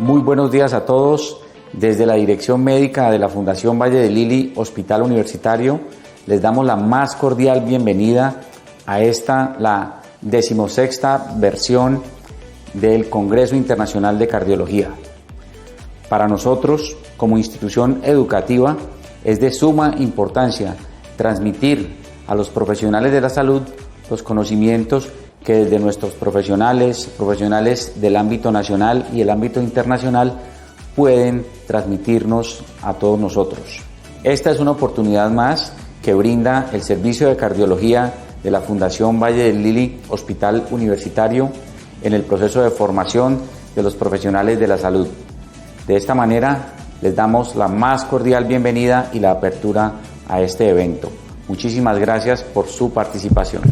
Muy buenos días a todos. Desde la Dirección Médica de la Fundación Valle de Lili, Hospital Universitario, les damos la más cordial bienvenida a esta, la 16ª versión del Congreso Internacional de Cardiología. Para nosotros, como institución educativa, es de suma importancia transmitir a los profesionales de la salud los conocimientos que desde nuestros profesionales del ámbito nacional y el ámbito internacional pueden transmitirnos a todos nosotros. Esta es una oportunidad más que brinda el Servicio de Cardiología de la Fundación Valle de Lili, Hospital Universitario, en el proceso de formación de los profesionales de la salud. De esta manera, les damos la más cordial bienvenida y la apertura a este evento. Muchísimas gracias por su participación.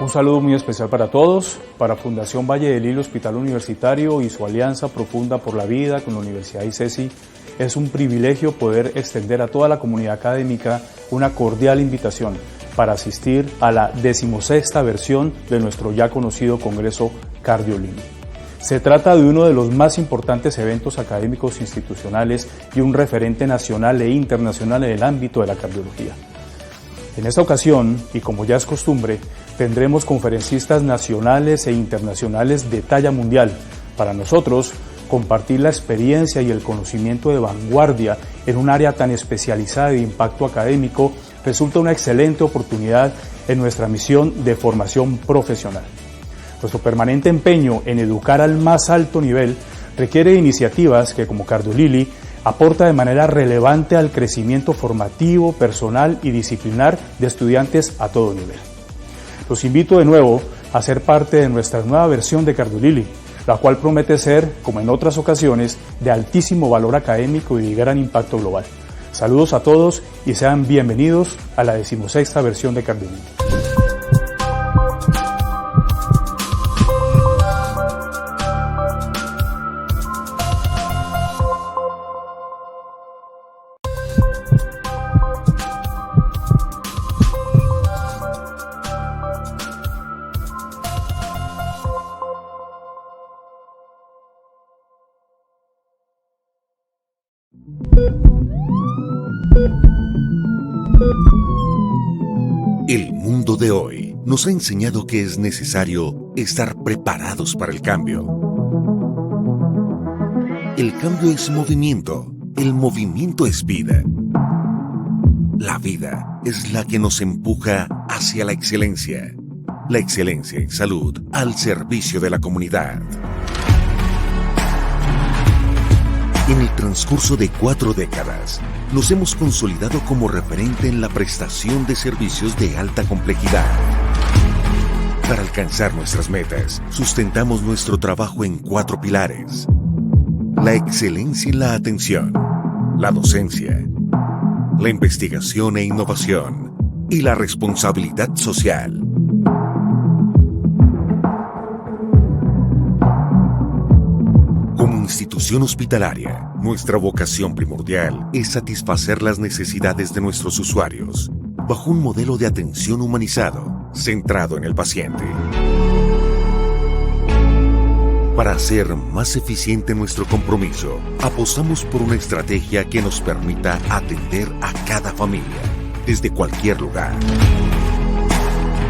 Un saludo muy especial para todos, para Fundación Valle de Lili Hospital Universitario y su alianza profunda por la vida con la Universidad ICESI. Es un privilegio poder extender a toda la comunidad académica una cordial invitación para asistir a la 16ª versión de nuestro ya conocido Congreso CardioLili. Se trata de uno de los más importantes eventos académicos institucionales y un referente nacional e internacional en el ámbito de la cardiología. En esta ocasión, y como ya es costumbre, tendremos conferencistas nacionales e internacionales de talla mundial. Para nosotros, compartir la experiencia y el conocimiento de vanguardia en un área tan especializada de impacto académico resulta una excelente oportunidad en nuestra misión de formación profesional. Nuestro permanente empeño en educar al más alto nivel requiere iniciativas que, como CardioLili, aporta de manera relevante al crecimiento formativo, personal y disciplinar de estudiantes a todo nivel. Los invito de nuevo a ser parte de nuestra nueva versión de CardioLili, la cual promete ser, como en otras ocasiones, de altísimo valor académico y de gran impacto global. Saludos a todos y sean bienvenidos a la 16ª versión de CardioLili. El mundo de hoy nos ha enseñado que es necesario estar preparados para el cambio. El cambio es movimiento, el movimiento es vida. La vida es la que nos empuja hacia la excelencia en salud al servicio de la comunidad. En el transcurso de 4 décadas, nos hemos consolidado como referente en la prestación de servicios de alta complejidad. Para alcanzar nuestras metas, sustentamos nuestro trabajo en 4 pilares: la excelencia en la atención, la docencia, la investigación e innovación y la responsabilidad social. Como institución hospitalaria, nuestra vocación primordial es satisfacer las necesidades de nuestros usuarios, bajo un modelo de atención humanizado, centrado en el paciente. Para hacer más eficiente nuestro compromiso, apostamos por una estrategia que nos permita atender a cada familia, desde cualquier lugar.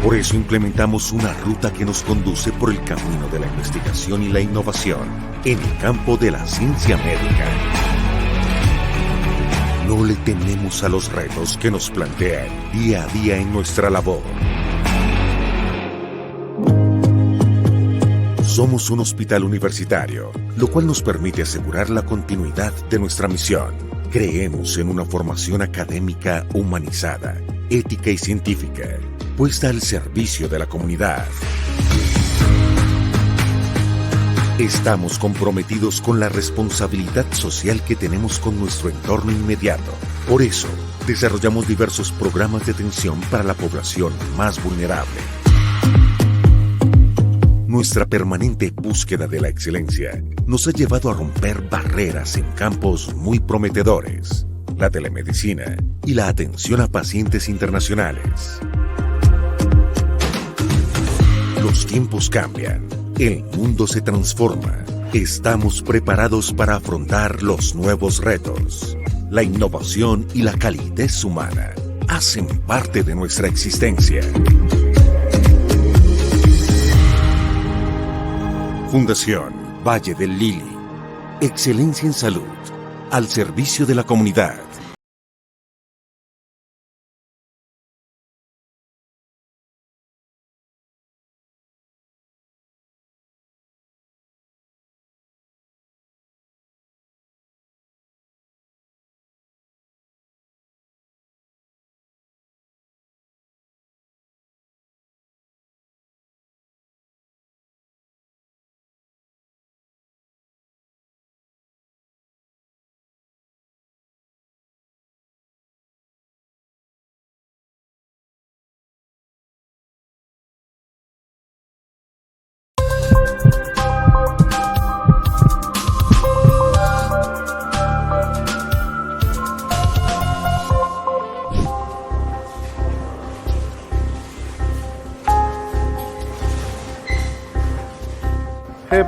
Por eso implementamos una ruta que nos conduce por el camino de la investigación y la innovación en el campo de la ciencia médica. No le tememos a los retos que nos plantean día a día en nuestra labor. Somos un hospital universitario, lo cual nos permite asegurar la continuidad de nuestra misión. Creemos en una formación académica humanizada, ética y científica, puesta al servicio de la comunidad. Estamos comprometidos con la responsabilidad social que tenemos con nuestro entorno inmediato. Por eso, desarrollamos diversos programas de atención para la población más vulnerable. Nuestra permanente búsqueda de la excelencia nos ha llevado a romper barreras en campos muy prometedores, la telemedicina y la atención a pacientes internacionales. Los tiempos cambian, el mundo se transforma. Estamos preparados para afrontar los nuevos retos. La innovación y la calidez humana hacen parte de nuestra existencia. Fundación Valle del Lili. Excelencia en salud, al servicio de la comunidad.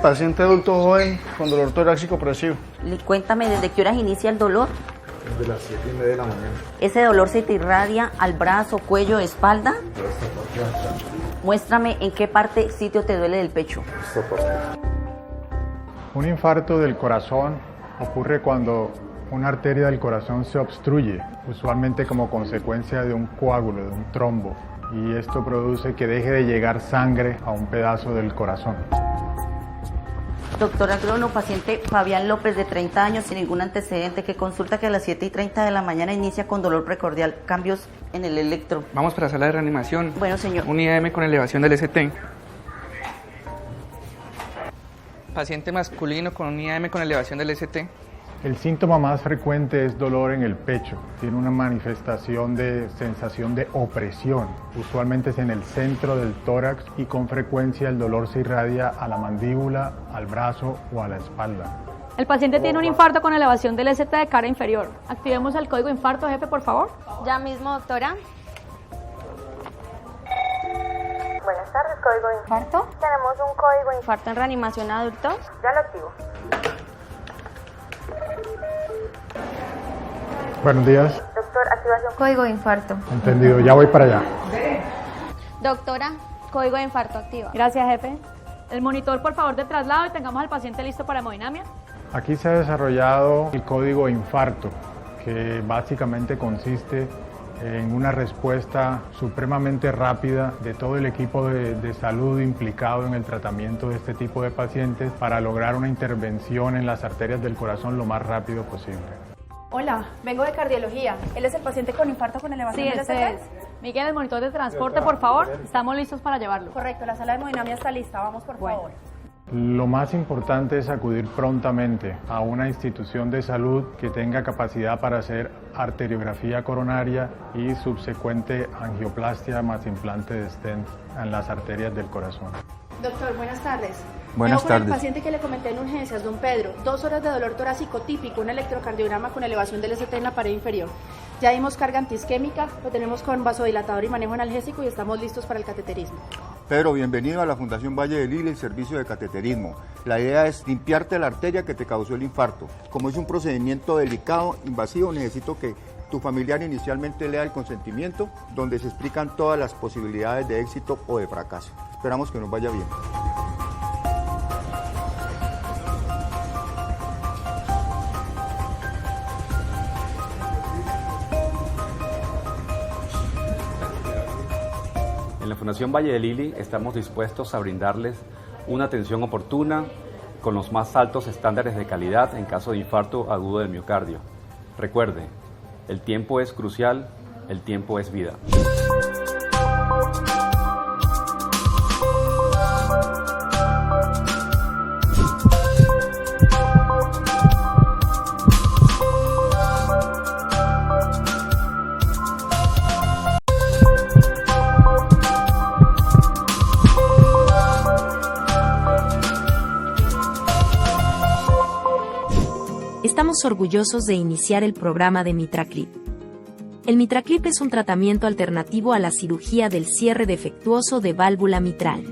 Paciente adulto joven con dolor torácico opresivo. Cuéntame, ¿desde qué horas inicia el dolor? Desde las 7:30 de la mañana. ¿Ese dolor se te irradia al brazo, cuello, espalda? Esta parte. Muéstrame en qué sitio te duele del pecho. Esta parte. Un infarto del corazón ocurre cuando una arteria del corazón se obstruye, usualmente como consecuencia de un coágulo, de un trombo, y esto produce que deje de llegar sangre a un pedazo del corazón. Doctor Agrono, paciente Fabián López, de 30 años, sin ningún antecedente, que consulta que a las 7:30 de la mañana inicia con dolor precordial, cambios en el electro. Vamos para la sala de reanimación. Bueno, señor. Un IAM con elevación del ST. Paciente masculino con un IAM con elevación del ST. El síntoma más frecuente es dolor en el pecho. Tiene una manifestación de sensación de opresión. Usualmente es en el centro del tórax y con frecuencia el dolor se irradia a la mandíbula, al brazo o a la espalda. El paciente tiene un infarto con elevación del ST de cara inferior. Activemos el código infarto, jefe, por favor. Ya mismo, doctora. Buenas tardes, código de infarto. Tenemos un código de Infarto en reanimación adultos. Ya lo activo. Buenos días. Doctor, activación. Código de infarto. Entendido, ya voy para allá. Doctora, código de infarto activa. Gracias, jefe. El monitor, por favor, de traslado y tengamos al paciente listo para hemodinamia. Aquí se ha desarrollado el código de infarto, que básicamente consiste en una respuesta supremamente rápida de todo el equipo de salud implicado en el tratamiento de este tipo de pacientes para lograr una intervención en las arterias del corazón lo más rápido posible. Hola, vengo de cardiología. ¿Él es el paciente con infarto con elevación Sí, del ese ST? es. Miguel, el monitor de transporte, por favor. Estamos listos para llevarlo. Correcto, la sala de hemodinamia está lista. Vamos, por favor. Lo más importante es acudir prontamente a una institución de salud que tenga capacidad para hacer arteriografía coronaria y subsecuente angioplastia más implante de stent en las arterias del corazón. Doctor, buenas tardes. Buenas Con tardes. el paciente que le comenté en urgencias, don Pedro, 2 horas de dolor torácico típico, un electrocardiograma con elevación del ST en la pared inferior. Ya dimos carga antiisquémica, lo tenemos con vasodilatador y manejo analgésico y estamos listos para el cateterismo. Pedro, bienvenido a la Fundación Valle del Lili, el servicio de cateterismo. La idea es limpiarte la arteria que te causó el infarto. Como es un procedimiento delicado, invasivo, necesito que tu familiar inicialmente lea el consentimiento, donde se explican todas las posibilidades de éxito o de fracaso. Esperamos que nos vaya bien. En la Fundación Valle del Lili estamos dispuestos a brindarles una atención oportuna con los más altos estándares de calidad en caso de infarto agudo del miocardio. Recuerde, el tiempo es crucial, el tiempo es vida. estamos orgullosos de iniciar el programa de MitraClip. El MitraClip es un tratamiento alternativo a la cirugía del cierre defectuoso de válvula mitral.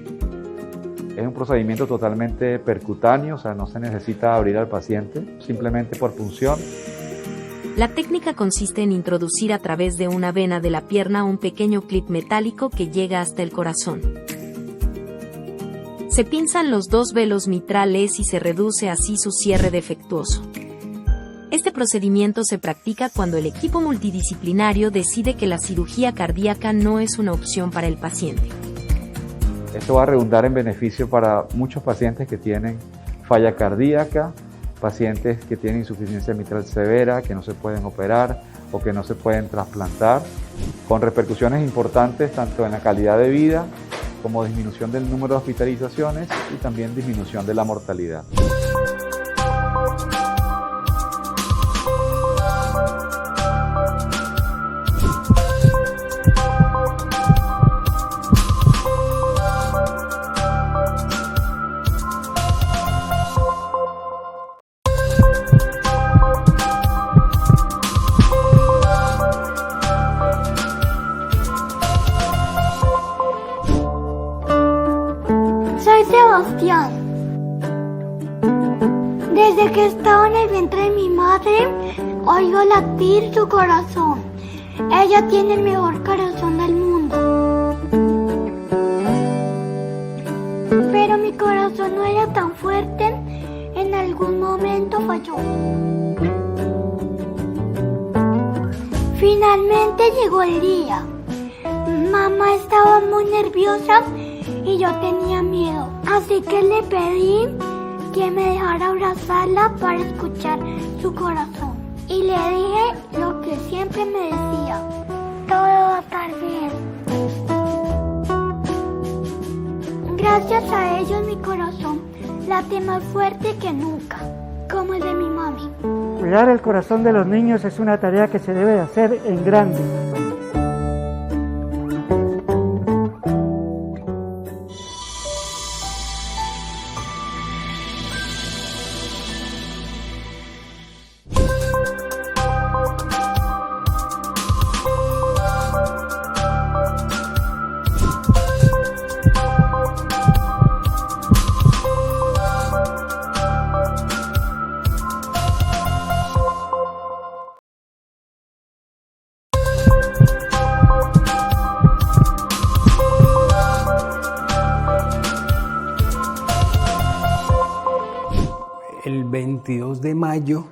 Es un procedimiento totalmente percutáneo, o sea, no se necesita abrir al paciente, simplemente por punción. La técnica consiste en introducir a través de una vena de la pierna un pequeño clip metálico que llega hasta el corazón. Se pinzan los dos velos mitrales y se reduce así su cierre defectuoso. Este procedimiento se practica cuando el equipo multidisciplinario decide que la cirugía cardíaca no es una opción para el paciente. Esto va a redundar en beneficio para muchos pacientes que tienen falla cardíaca, pacientes que tienen insuficiencia mitral severa, que no se pueden operar o que no se pueden trasplantar, con repercusiones importantes tanto en la calidad de vida como disminución del número de hospitalizaciones y también disminución de la mortalidad. Soy Sebastián. Desde que estaba en el vientre de mi madre, oigo latir su corazón. Ella tiene el mejor corazón del mundo. Pero mi corazón no era tan fuerte, en algún momento falló. Finalmente llegó el día. Mamá estaba muy nerviosa y yo tenía miedo, así que le pedí que me dejara abrazarla para escuchar su corazón. Y le dije lo que siempre me decía: todo va a estar bien. Gracias a ellos mi corazón late más fuerte que nunca, como el de mi mami. Cuidar el corazón de los niños es una tarea que se debe de hacer en grande. El 22 de mayo,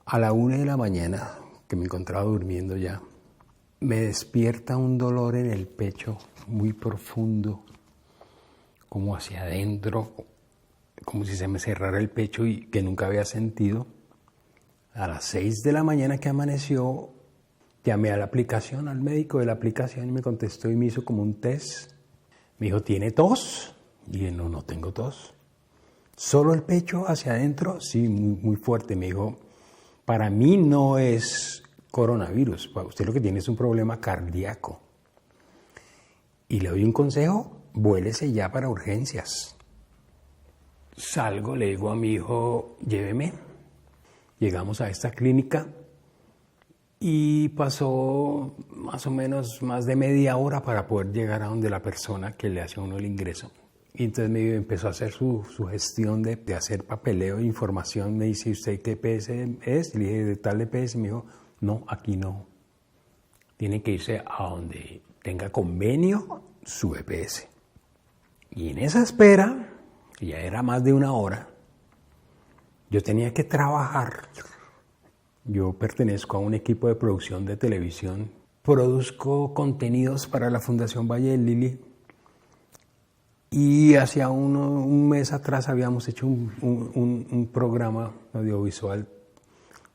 a la 1 de la mañana, que me encontraba durmiendo ya, me despierta un dolor en el pecho muy profundo, como hacia adentro, como si se me cerrara el pecho y que nunca había sentido. A las 6 de la mañana que amaneció, llamé a la aplicación, al médico de la aplicación, y me contestó y me hizo como un test. Me dijo: ¿tiene tos? Y dije: no tengo tos. ¿Solo el pecho hacia adentro? Sí, muy fuerte. Me dijo: para mí no es coronavirus, para usted lo que tiene es un problema cardíaco. Y le doy un consejo: vuélese ya para urgencias. Salgo, le digo a mi hijo: lléveme. Llegamos a esta clínica y pasó más o menos más de media hora para poder llegar a donde la persona que le hace a uno el ingreso. Y entonces me empezó a hacer su gestión de hacer papeleo de información. Me dice: ¿usted qué EPS es? Le dije: de tal EPS. Me dijo: no, aquí no. Tiene que irse a donde tenga convenio su EPS. Y en esa espera, que ya era más de una hora, yo tenía que trabajar. Yo pertenezco a un equipo de producción de televisión. Produzco contenidos para la Fundación Valle del Lili. Y hacia un mes atrás habíamos hecho un programa audiovisual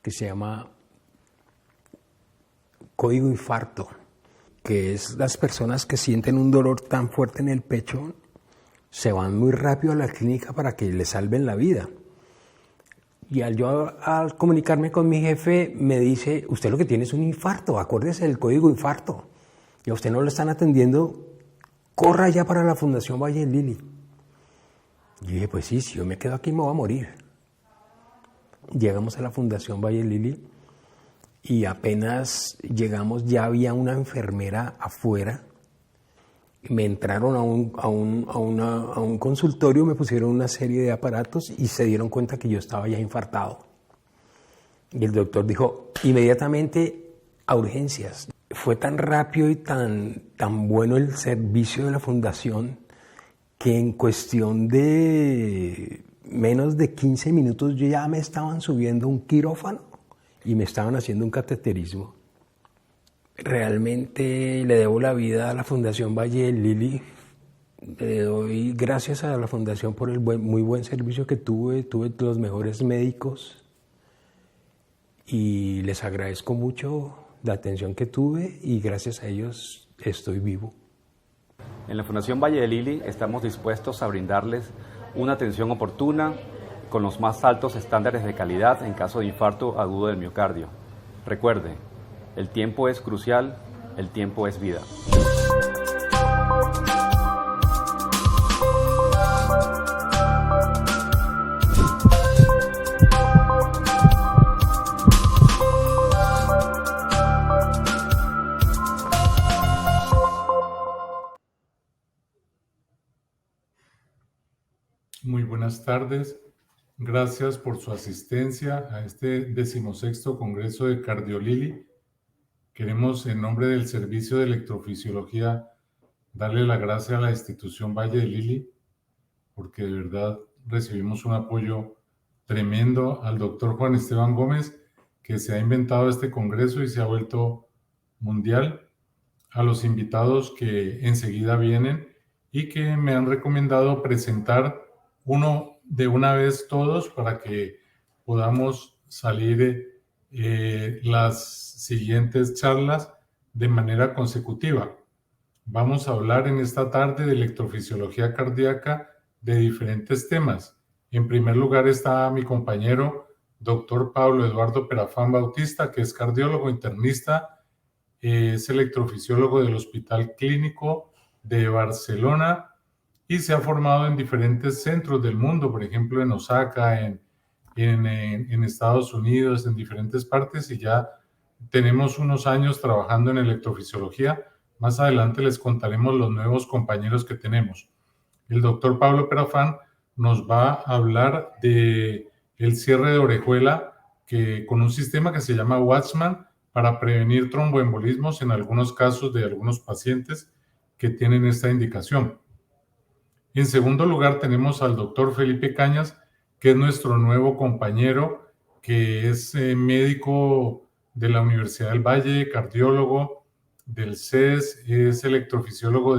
que se llama Código Infarto, que es las personas que sienten un dolor tan fuerte en el pecho, se van muy rápido a la clínica para que les salven la vida. Y al comunicarme con mi jefe, me dice: usted lo que tiene es un infarto, acuérdese del código infarto, y a usted no lo están atendiendo, corra ya para la Fundación Valle del Lili. Y dije: pues sí, si yo me quedo aquí me voy a morir. llegamos a la Fundación Valle de Lili y apenas llegamos ya había una enfermera afuera. Me entraron a un consultorio, me pusieron una serie de aparatos y se dieron cuenta que yo estaba ya infartado. Y el doctor dijo, inmediatamente a urgencias. Fue tan rápido y tan bueno el servicio de la fundación que en cuestión de menos de 15 minutos yo ya me estaban subiendo un quirófano y me estaban haciendo un cateterismo. Realmente le debo la vida a la Fundación Valle de Lili. Le doy gracias a la Fundación por el muy buen servicio que tuve. Tuve los mejores médicos y les agradezco mucho la atención que tuve y gracias a ellos estoy vivo. En la Fundación Valle de Lili estamos dispuestos a brindarles una atención oportuna con los más altos estándares de calidad en caso de infarto agudo del miocardio. Recuerde, el tiempo es crucial, el tiempo es vida. Muy buenas tardes. Gracias por su asistencia a este 16º Congreso de Cardiolili. Queremos, en nombre del Servicio de Electrofisiología, darle la gracia a la institución Valle de Lili, porque de verdad recibimos un apoyo tremendo al doctor Juan Esteban Gómez, que se ha inventado este congreso y se ha vuelto mundial, a los invitados que enseguida vienen y que me han recomendado presentar uno de una vez todos para que podamos salir las siguientes charlas de manera consecutiva. Vamos a hablar en esta tarde de electrofisiología cardíaca de diferentes temas. En primer lugar está mi compañero, doctor Pablo Eduardo Perafán Bautista, que es cardiólogo internista, es electrofisiólogo del Hospital Clínico de Barcelona y se ha formado en diferentes centros del mundo, por ejemplo en Osaka, en Estados Unidos, en diferentes partes, y ya tenemos unos años trabajando en electrofisiología. Más adelante les contaremos los nuevos compañeros que tenemos. El doctor Pablo Perafán nos va a hablar de el cierre de orejuela con un sistema que se llama Watchman para prevenir tromboembolismos en algunos casos de algunos pacientes que tienen esta indicación. En segundo lugar tenemos al doctor Felipe Cañas, que es nuestro nuevo compañero, que es médico de la Universidad del Valle, cardiólogo del CES, es electrofisiólogo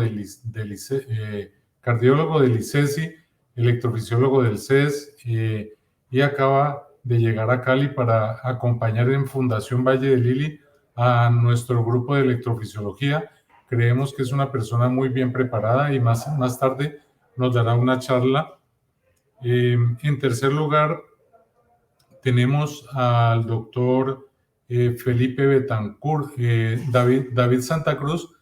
cardiólogo del ICESI, electrofisiólogo del CES, y acaba de llegar a Cali para acompañar en Fundación Valle de Lili a nuestro grupo de electrofisiología. Creemos que es una persona muy bien preparada y más tarde nos dará una charla. En tercer lugar, tenemos al doctor Felipe Betancourt, David Santa Cruz,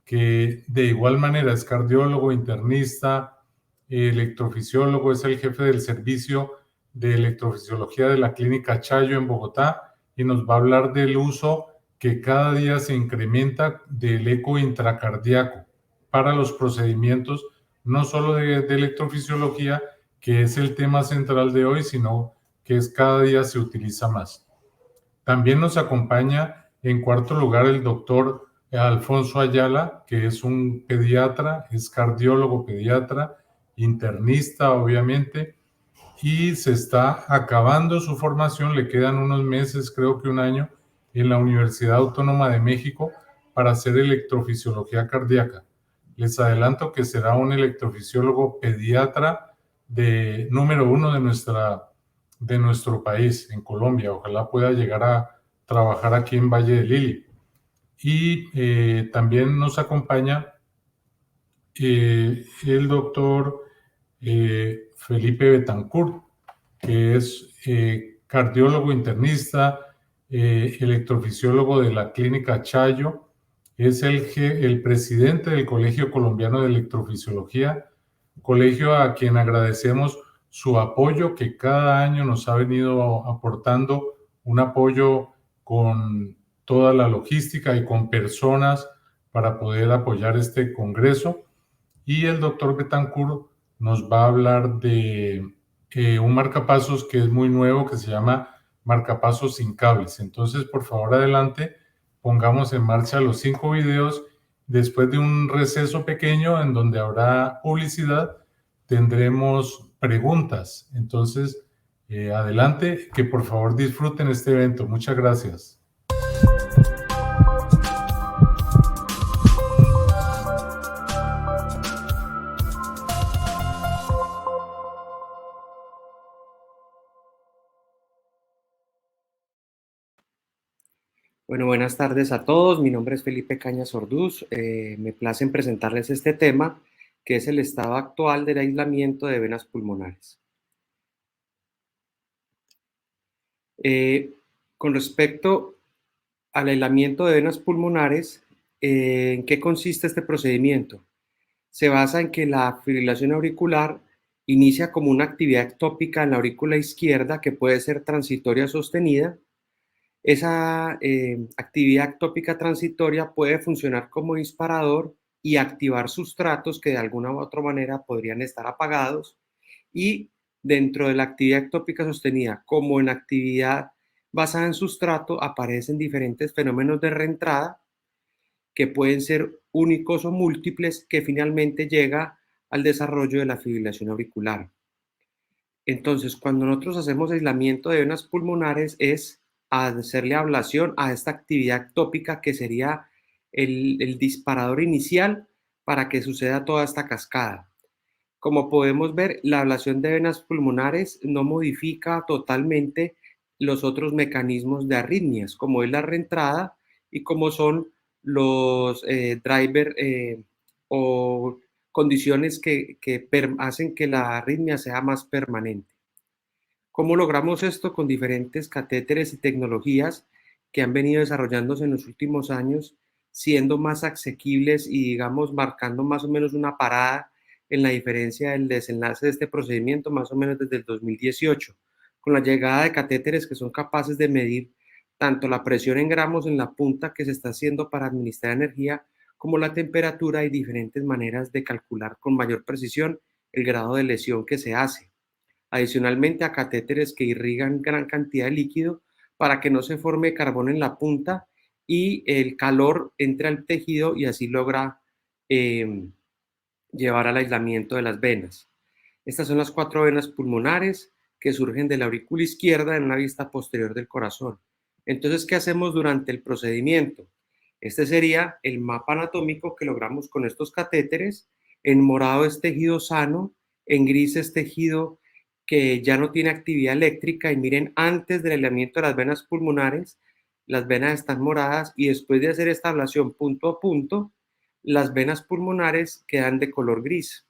que de igual manera es cardiólogo, internista, electrofisiólogo, es el jefe del servicio de electrofisiología de la Clínica Chayo en Bogotá y nos va a hablar del uso que cada día se incrementa del eco intracardíaco para los procedimientos no solo de electrofisiología, que es el tema central de hoy, sino que cada día se utiliza más. También nos acompaña en cuarto lugar el doctor Alfonso Ayala, que es un pediatra, es cardiólogo pediatra, internista obviamente, y se está acabando su formación, le quedan unos meses, creo que un año, en la Universidad Autónoma de México para hacer electrofisiología cardíaca. Les adelanto que será un electrofisiólogo pediatra número 1 de nuestro país, en Colombia. Ojalá pueda llegar a trabajar aquí en Valle de Lili. Y también nos acompaña el doctor Felipe Betancourt, que es cardiólogo internista, electrofisiólogo de la Clínica Chayo, es el presidente del Colegio Colombiano de Electrofisiología, colegio a quien agradecemos su apoyo, que cada año nos ha venido aportando un apoyo con toda la logística y con personas para poder apoyar este congreso. Y el doctor Betancourt nos va a hablar de un marcapasos que es muy nuevo, que se llama marcapasos sin cables. Entonces, por favor, adelante, pongamos en marcha los 5 videos. Después de un receso pequeño en donde habrá publicidad, tendremos preguntas. Entonces, adelante, que por favor disfruten este evento. Muchas gracias. Bueno, buenas tardes a todos. Mi nombre es Felipe Cañas Orduz. Me place en presentarles este tema, que es el estado actual del aislamiento de venas pulmonares. Con respecto al aislamiento de venas pulmonares, ¿en qué consiste este procedimiento? Se basa en que la fibrilación auricular inicia como una actividad ectópica en la aurícula izquierda que puede ser transitoria o sostenida. Esa actividad ectópica transitoria puede funcionar como disparador y activar sustratos que de alguna u otra manera podrían estar apagados, y dentro de la actividad ectópica sostenida, como en actividad basada en sustrato, aparecen diferentes fenómenos de reentrada que pueden ser únicos o múltiples, que finalmente llega al desarrollo de la fibrilación auricular. Entonces, cuando nosotros hacemos aislamiento de venas pulmonares es a hacerle ablación a esta actividad ectópica, que sería el disparador inicial para que suceda toda esta cascada. Como podemos ver, la ablación de venas pulmonares no modifica totalmente los otros mecanismos de arritmias, como es la reentrada y como son los driver o condiciones que hacen que la arritmia sea más permanente. ¿Cómo logramos esto? Con diferentes catéteres y tecnologías que han venido desarrollándose en los últimos años, siendo más asequibles y, digamos, marcando más o menos una parada en la diferencia del desenlace de este procedimiento, más o menos desde el 2018, con la llegada de catéteres que son capaces de medir tanto la presión en gramos en la punta que se está haciendo para administrar energía, como la temperatura, y diferentes maneras de calcular con mayor precisión el grado de lesión que se hace. Adicionalmente a catéteres que irrigan gran cantidad de líquido para que no se forme carbón en la punta y el calor entre al tejido y así logra llevar al aislamiento de las venas. Estas son las 4 venas pulmonares que surgen de la aurícula izquierda en la vista posterior del corazón. Entonces, ¿qué hacemos durante el procedimiento? Este sería el mapa anatómico que logramos con estos catéteres. En morado es tejido sano, en gris es tejido que ya no tiene actividad eléctrica, y miren, antes del aislamiento de las venas pulmonares, las venas están moradas, y después de hacer esta ablación punto a punto, las venas pulmonares quedan de color gris.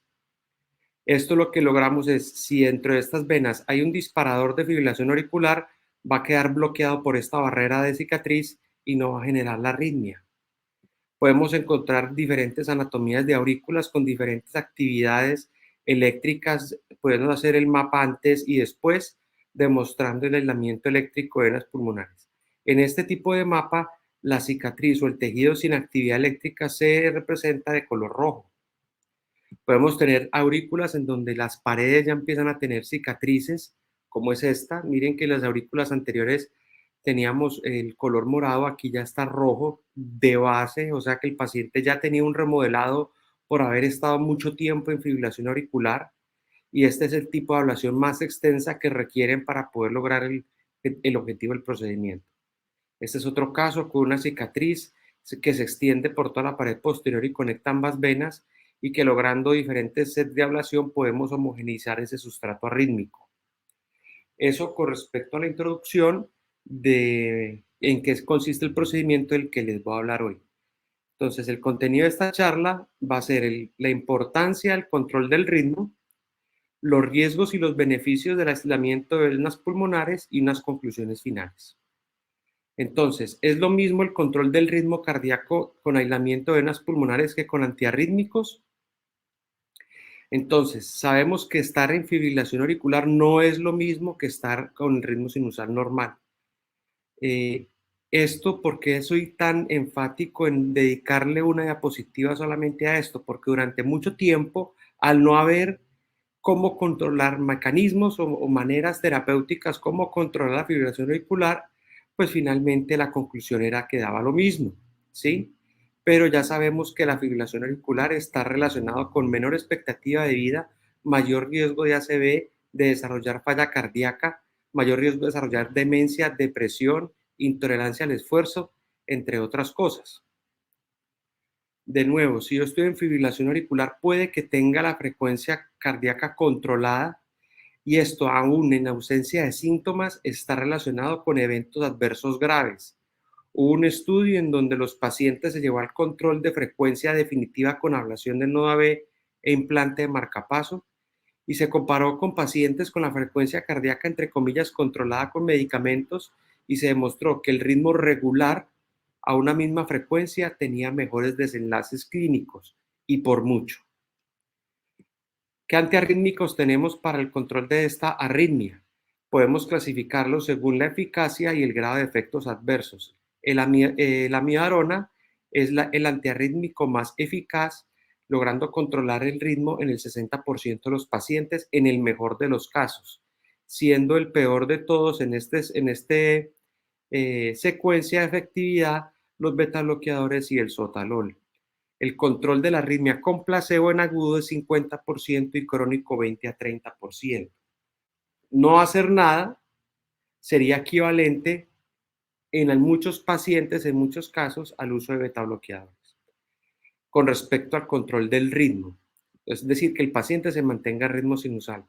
Esto lo que logramos es, si dentro de estas venas hay un disparador de fibrilación auricular, va a quedar bloqueado por esta barrera de cicatriz y no va a generar la arritmia. Podemos encontrar diferentes anatomías de aurículas con diferentes actividades eléctricas. Podemos hacer el mapa antes y después, demostrando el aislamiento eléctrico de venas pulmonares. En este tipo de mapa, la cicatriz o el tejido sin actividad eléctrica se representa de color rojo. Podemos tener aurículas en donde las paredes ya empiezan a tener cicatrices, como es esta. Miren que las aurículas anteriores teníamos el color morado, aquí ya está rojo de base, o sea que el paciente ya tenía un remodelado por haber estado mucho tiempo en fibrilación auricular, y este es el tipo de ablación más extensa que requieren para poder lograr el objetivo del procedimiento. Este es otro caso con una cicatriz que se extiende por toda la pared posterior y conecta ambas venas, y que logrando diferentes sets de ablación podemos homogeneizar ese sustrato arrítmico. Eso con respecto a la introducción de en qué consiste el procedimiento del que les voy a hablar hoy. Entonces, el contenido de esta charla va a ser la importancia del control del ritmo, los riesgos y los beneficios del aislamiento de venas pulmonares y unas conclusiones finales. Entonces, ¿es lo mismo el control del ritmo cardíaco con aislamiento de venas pulmonares que con antiarrítmicos? Entonces, sabemos que estar en fibrilación auricular no es lo mismo que estar con el ritmo sinusal normal. Esto, ¿por qué soy tan enfático en dedicarle una diapositiva solamente a esto? Porque durante mucho tiempo, al no haber cómo controlar mecanismos o maneras terapéuticas, cómo controlar la fibrilación auricular, pues finalmente la conclusión era que daba lo mismo, ¿sí? Pero ya sabemos que la fibrilación auricular está relacionada con menor expectativa de vida, mayor riesgo de ACV, de desarrollar falla cardíaca, mayor riesgo de desarrollar demencia, depresión, intolerancia al esfuerzo, entre otras cosas. De nuevo, si yo estoy en fibrilación auricular, puede que tenga la frecuencia cardíaca controlada y esto, aún en ausencia de síntomas, está relacionado con eventos adversos graves. Hubo un estudio en donde los pacientes se llevó al control de frecuencia definitiva con ablación del nodo AV e implante de marcapaso y se comparó con pacientes con la frecuencia cardíaca, entre comillas, controlada con medicamentos y se demostró que el ritmo regular a una misma frecuencia tenía mejores desenlaces clínicos y por mucho. ¿Qué antiarrítmicos tenemos para el control de esta arritmia? Podemos clasificarlos según la eficacia y el grado de efectos adversos. La amiodarona es el antiarrítmico más eficaz, logrando controlar el ritmo en el 60% de los pacientes en el mejor de los casos, siendo el peor de todos en esta secuencia de efectividad los betabloqueadores y el sotalol. El control de la arritmia con placebo en agudo es 50% y crónico 20 a 30%. No hacer nada sería equivalente en muchos pacientes, en muchos casos, al uso de betabloqueadores. Con respecto al control del ritmo, es decir, que el paciente se mantenga a ritmo sinusal.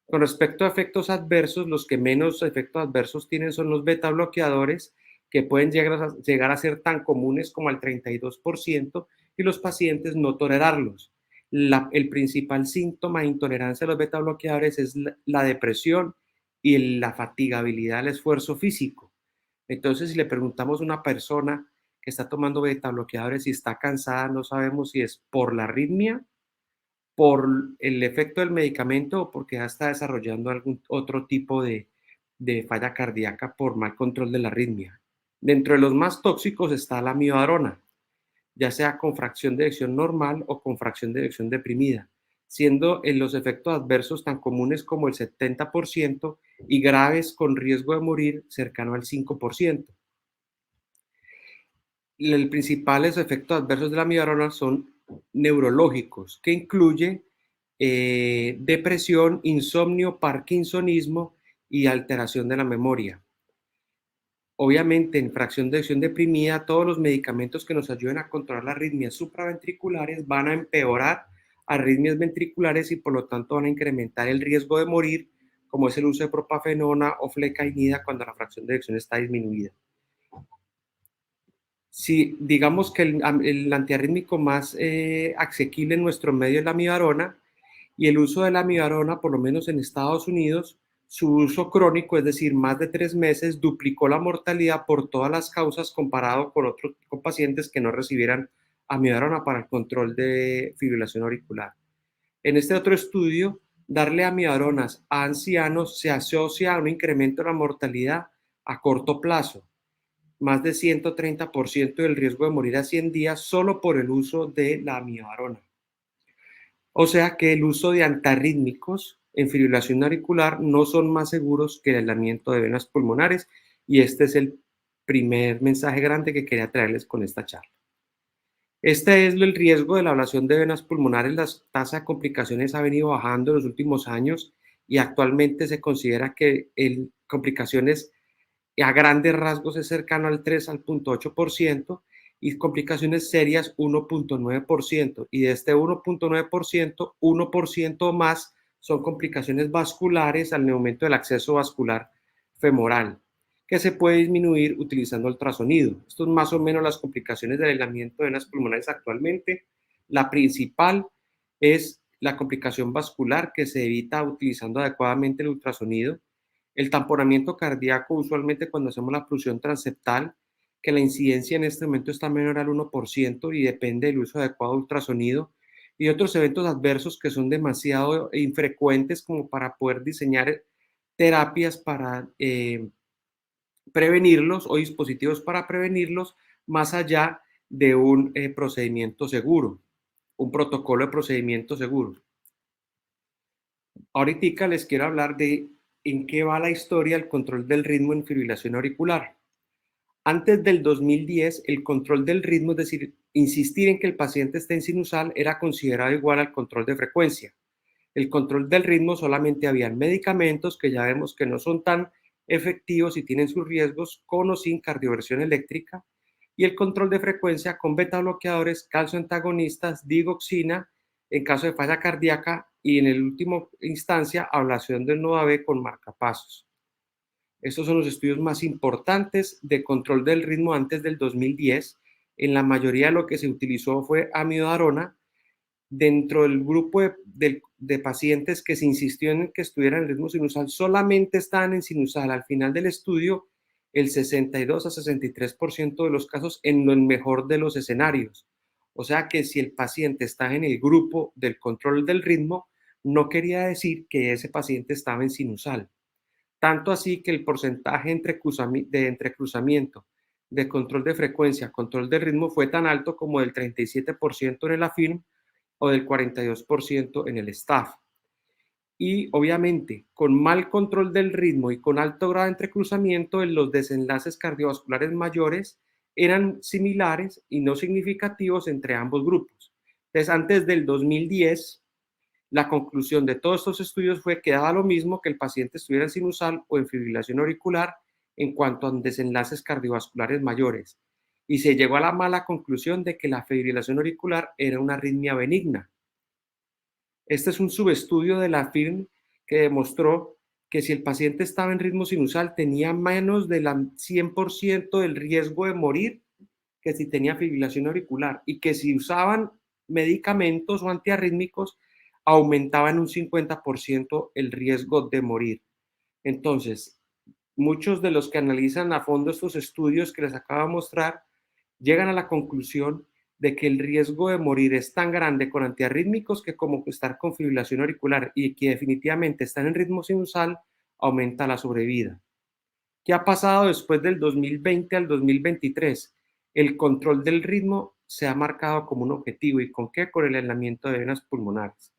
Con respecto a efectos adversos, los que menos efectos adversos tienen son los betabloqueadores, que pueden llegar a ser tan comunes como al 32%, y los pacientes no tolerarlos. El principal síntoma de intolerancia a los betabloqueadores es la depresión y la fatigabilidad del esfuerzo físico. Entonces, si le preguntamos a una persona que está tomando betabloqueadores y está cansada, no sabemos si es por la arritmia, por el efecto del medicamento o porque ya está desarrollando algún otro tipo de falla cardíaca por mal control de la arritmia. Dentro de los más tóxicos está la amiodarona, ya sea con fracción de eyección normal o con fracción de eyección deprimida, siendo en los efectos adversos tan comunes como el 70% y graves con riesgo de morir cercano al 5%. Los principales efectos adversos de la amiodarona son neurológicos, que incluye depresión, insomnio, parkinsonismo y alteración de la memoria. Obviamente, en fracción de eyección deprimida, todos los medicamentos que nos ayuden a controlar las arritmias supraventriculares van a empeorar arritmias ventriculares y por lo tanto van a incrementar el riesgo de morir, como es el uso de propafenona o flecainida cuando la fracción de eyección está disminuida. Si digamos que el antiarrítmico más asequible en nuestro medio es la amiodarona, y el uso de la amiodarona, por lo menos en Estados Unidos, su uso crónico, es decir, más de 3 meses, duplicó la mortalidad por todas las causas comparado con pacientes que no recibieran amiodarona para el control de fibrilación auricular. En este otro estudio, darle amiodaronas a ancianos se asocia a un incremento de la mortalidad a corto plazo, más de 130% del riesgo de morir a 100 días solo por el uso de la amiodarona. O sea que el uso de antiarrítmicos en fibrilación auricular no son más seguros que el aislamiento de venas pulmonares, y este es el primer mensaje grande que quería traerles con esta charla. Este es el riesgo de la ablación de venas pulmonares. La tasa de complicaciones ha venido bajando en los últimos años y actualmente se considera que complicaciones a grandes rasgos es cercano al 3,8% y complicaciones serias 1,9%, y de este 1,9%, 1% más son complicaciones vasculares al aumento del acceso vascular femoral, que se puede disminuir utilizando ultrasonido. Esto es más o menos las complicaciones del aislamiento de venas pulmonares actualmente. La principal es la complicación vascular, que se evita utilizando adecuadamente el ultrasonido. El tamponamiento cardíaco, usualmente cuando hacemos la pulsión transeptal, que la incidencia en este momento está menor al 1% y depende del uso adecuado de ultrasonido. y otros eventos adversos que son demasiado infrecuentes como para poder diseñar terapias para prevenirlos o dispositivos para prevenirlos más allá de un procedimiento seguro, un protocolo de procedimiento seguro. Ahorita les quiero hablar de en qué va la historia del control del ritmo en fibrilación auricular. Antes del 2010, el control del ritmo, es decir, insistir en que el paciente esté en sinusal, era considerado igual al control de frecuencia. El control del ritmo solamente habían medicamentos que ya vemos que no son tan efectivos y tienen sus riesgos, con o sin cardioversión eléctrica, y el control de frecuencia con beta bloqueadores, calcio antagonistas, digoxina, en caso de falla cardíaca, y en el último instancia, ablación del nodo AV con marcapasos. Estos son los estudios más importantes de control del ritmo antes del 2010. En la mayoría de lo que se utilizó fue amidodarona. Dentro del grupo de pacientes que se insistió en que estuvieran en ritmo sinusal, solamente estaban en sinusal al final del estudio el 62 a 63% de los casos en el mejor de los escenarios. O sea que si el paciente está en el grupo del control del ritmo, no quería decir que ese paciente estaba en sinusal. Tanto así que el porcentaje de entrecruzamiento de control de frecuencia, control de ritmo fue tan alto como del 37% en el AFIRM o del 42% en el STAFF. Y obviamente, con mal control del ritmo y con alto grado de entrecruzamiento, los desenlaces cardiovasculares mayores eran similares y no significativos entre ambos grupos. Entonces, antes del 2010, la conclusión de todos estos estudios fue que daba lo mismo que el paciente estuviera en sinusal o en fibrilación auricular en cuanto a desenlaces cardiovasculares mayores. Y se llegó a la mala conclusión de que la fibrilación auricular era una arritmia benigna. Este es un subestudio de la FIRM que demostró que si el paciente estaba en ritmo sinusal tenía menos del 100% del riesgo de morir que si tenía fibrilación auricular, y que si usaban medicamentos o antiarrítmicos aumentaban un 50% el riesgo de morir. Entonces, muchos de los que analizan a fondo estos estudios que les acabo de mostrar llegan a la conclusión de que el riesgo de morir es tan grande con antiarrítmicos que como estar con fibrilación auricular, y que definitivamente estar en ritmo sinusal aumenta la sobrevida. ¿Qué ha pasado después del 2020 al 2023? El control del ritmo se ha marcado como un objetivo. ¿Y con qué? Con el aislamiento de venas pulmonares.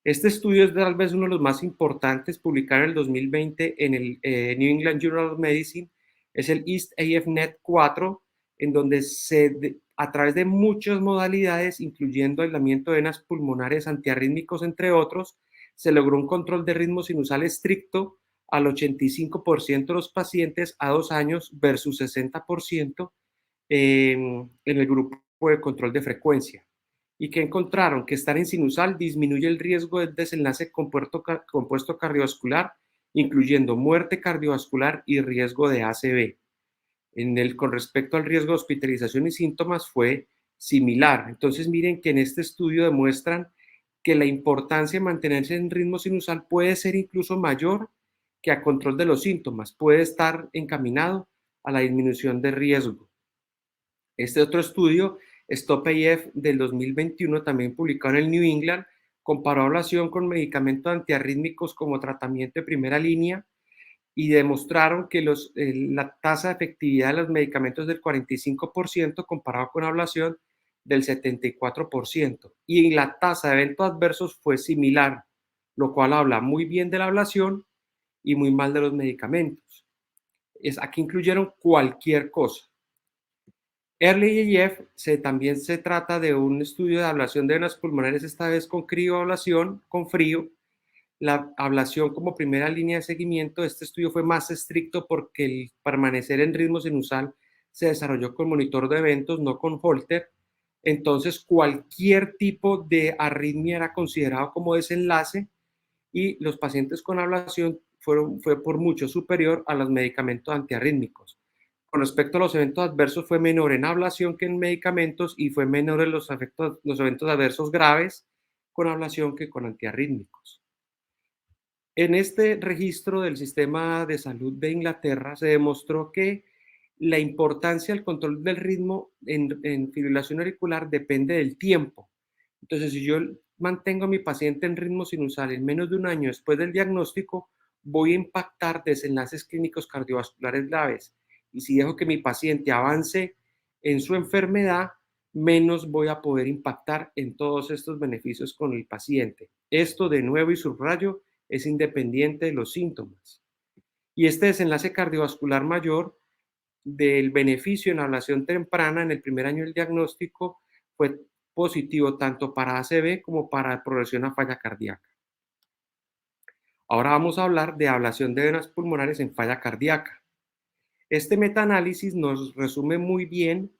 Este estudio es tal vez uno de los más importantes, publicado en el 2020 en el New England Journal of Medicine. Es el EAST-AF-NET 4, en donde a través de muchas modalidades, incluyendo aislamiento de venas pulmonares, antiarrítmicos, entre otros, se logró un control de ritmo sinusal estricto al 85% de los pacientes a 2 años versus 60% en el grupo de control de frecuencia. ¿Y qué encontraron? Que estar en sinusal disminuye el riesgo de desenlace compuesto cardiovascular, incluyendo muerte cardiovascular y riesgo de ACV. Con respecto al riesgo de hospitalización y síntomas fue similar. Entonces miren que en este estudio demuestran que la importancia de mantenerse en ritmo sinusal puede ser incluso mayor que a control de los síntomas, puede estar encaminado a la disminución de riesgo. Este otro estudio, STOP-AF del 2021, también publicado en el New England, comparó ablación con medicamentos antiarrítmicos como tratamiento de primera línea, y demostraron que la tasa de efectividad de los medicamentos del 45% comparado con ablación del 74%, y la tasa de eventos adversos fue similar, lo cual habla muy bien de la ablación y muy mal de los medicamentos. Aquí incluyeron cualquier cosa. EARLY-AF también se trata de un estudio de ablación de venas pulmonares, esta vez con crioablación, con frío. La ablación como primera línea de seguimiento. Este estudio fue más estricto porque el permanecer en ritmo sinusal se desarrolló con monitor de eventos, no con Holter. Entonces, cualquier tipo de arritmia era considerado como desenlace, y los pacientes con ablación fue por mucho superior a los medicamentos antiarrítmicos. Con respecto a los eventos adversos, fue menor en ablación que en medicamentos, y fue menor en los eventos adversos graves con ablación que con antiarrítmicos. En este registro del sistema de salud de Inglaterra se demostró que la importancia del control del ritmo en fibrilación auricular depende del tiempo. Entonces, si yo mantengo a mi paciente en ritmo sinusal en menos de un año después del diagnóstico, voy a impactar desenlaces clínicos cardiovasculares graves. Y si dejo que mi paciente avance en su enfermedad, menos voy a poder impactar en todos estos beneficios con el paciente. Esto, de nuevo y subrayo, es independiente de los síntomas. Y este desenlace cardiovascular mayor del beneficio en ablación temprana en el primer año del diagnóstico fue positivo tanto para ACV como para progresión a falla cardíaca. Ahora vamos a hablar de ablación de venas pulmonares en falla cardíaca. Este metaanálisis nos resume muy bien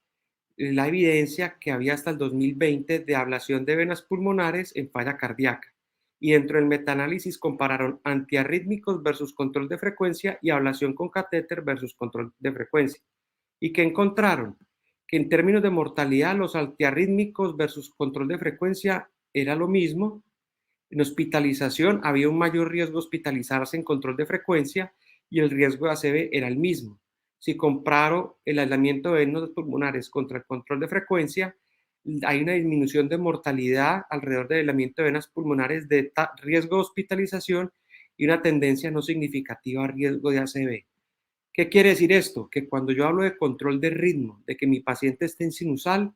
la evidencia que había hasta el 2020 de ablación de venas pulmonares en falla cardíaca. Y dentro del metaanálisis compararon antiarrítmicos versus control de frecuencia y ablación con catéter versus control de frecuencia. ¿Y qué encontraron? Que en términos de mortalidad, los antiarrítmicos versus control de frecuencia era lo mismo. En hospitalización había un mayor riesgo de hospitalizarse en control de frecuencia y el riesgo de ACV era el mismo. Si comparo el aislamiento de venas pulmonares contra el control de frecuencia, hay una disminución de mortalidad alrededor del aislamiento de venas pulmonares de riesgo de hospitalización y una tendencia no significativa a riesgo de ACV. ¿Qué quiere decir esto? Que cuando yo hablo de control de ritmo, de que mi paciente esté en sinusal,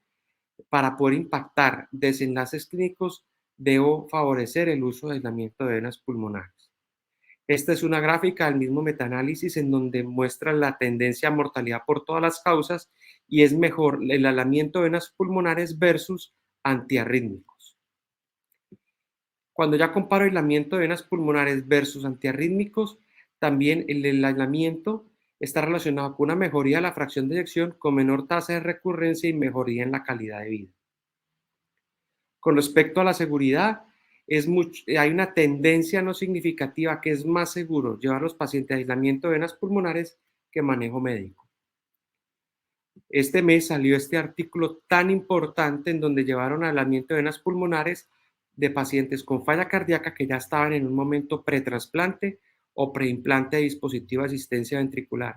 para poder impactar desenlaces clínicos, debo favorecer el uso de aislamiento de venas pulmonares. Esta es una gráfica del mismo metaanálisis en donde muestra la tendencia a mortalidad por todas las causas y es mejor el aislamiento de venas pulmonares versus antiarrítmicos. Cuando ya comparo aislamiento de venas pulmonares versus antiarrítmicos, también el aislamiento está relacionado con una mejoría de la fracción de eyección con menor tasa de recurrencia y mejoría en la calidad de vida. Con respecto a la seguridad, hay una tendencia no significativa que es más seguro llevar a los pacientes a aislamiento de venas pulmonares que manejo médico. Este mes salió este artículo tan importante en donde llevaron a aislamiento de venas pulmonares de pacientes con falla cardíaca que ya estaban en un momento pretrasplante o preimplante de dispositivo de asistencia ventricular.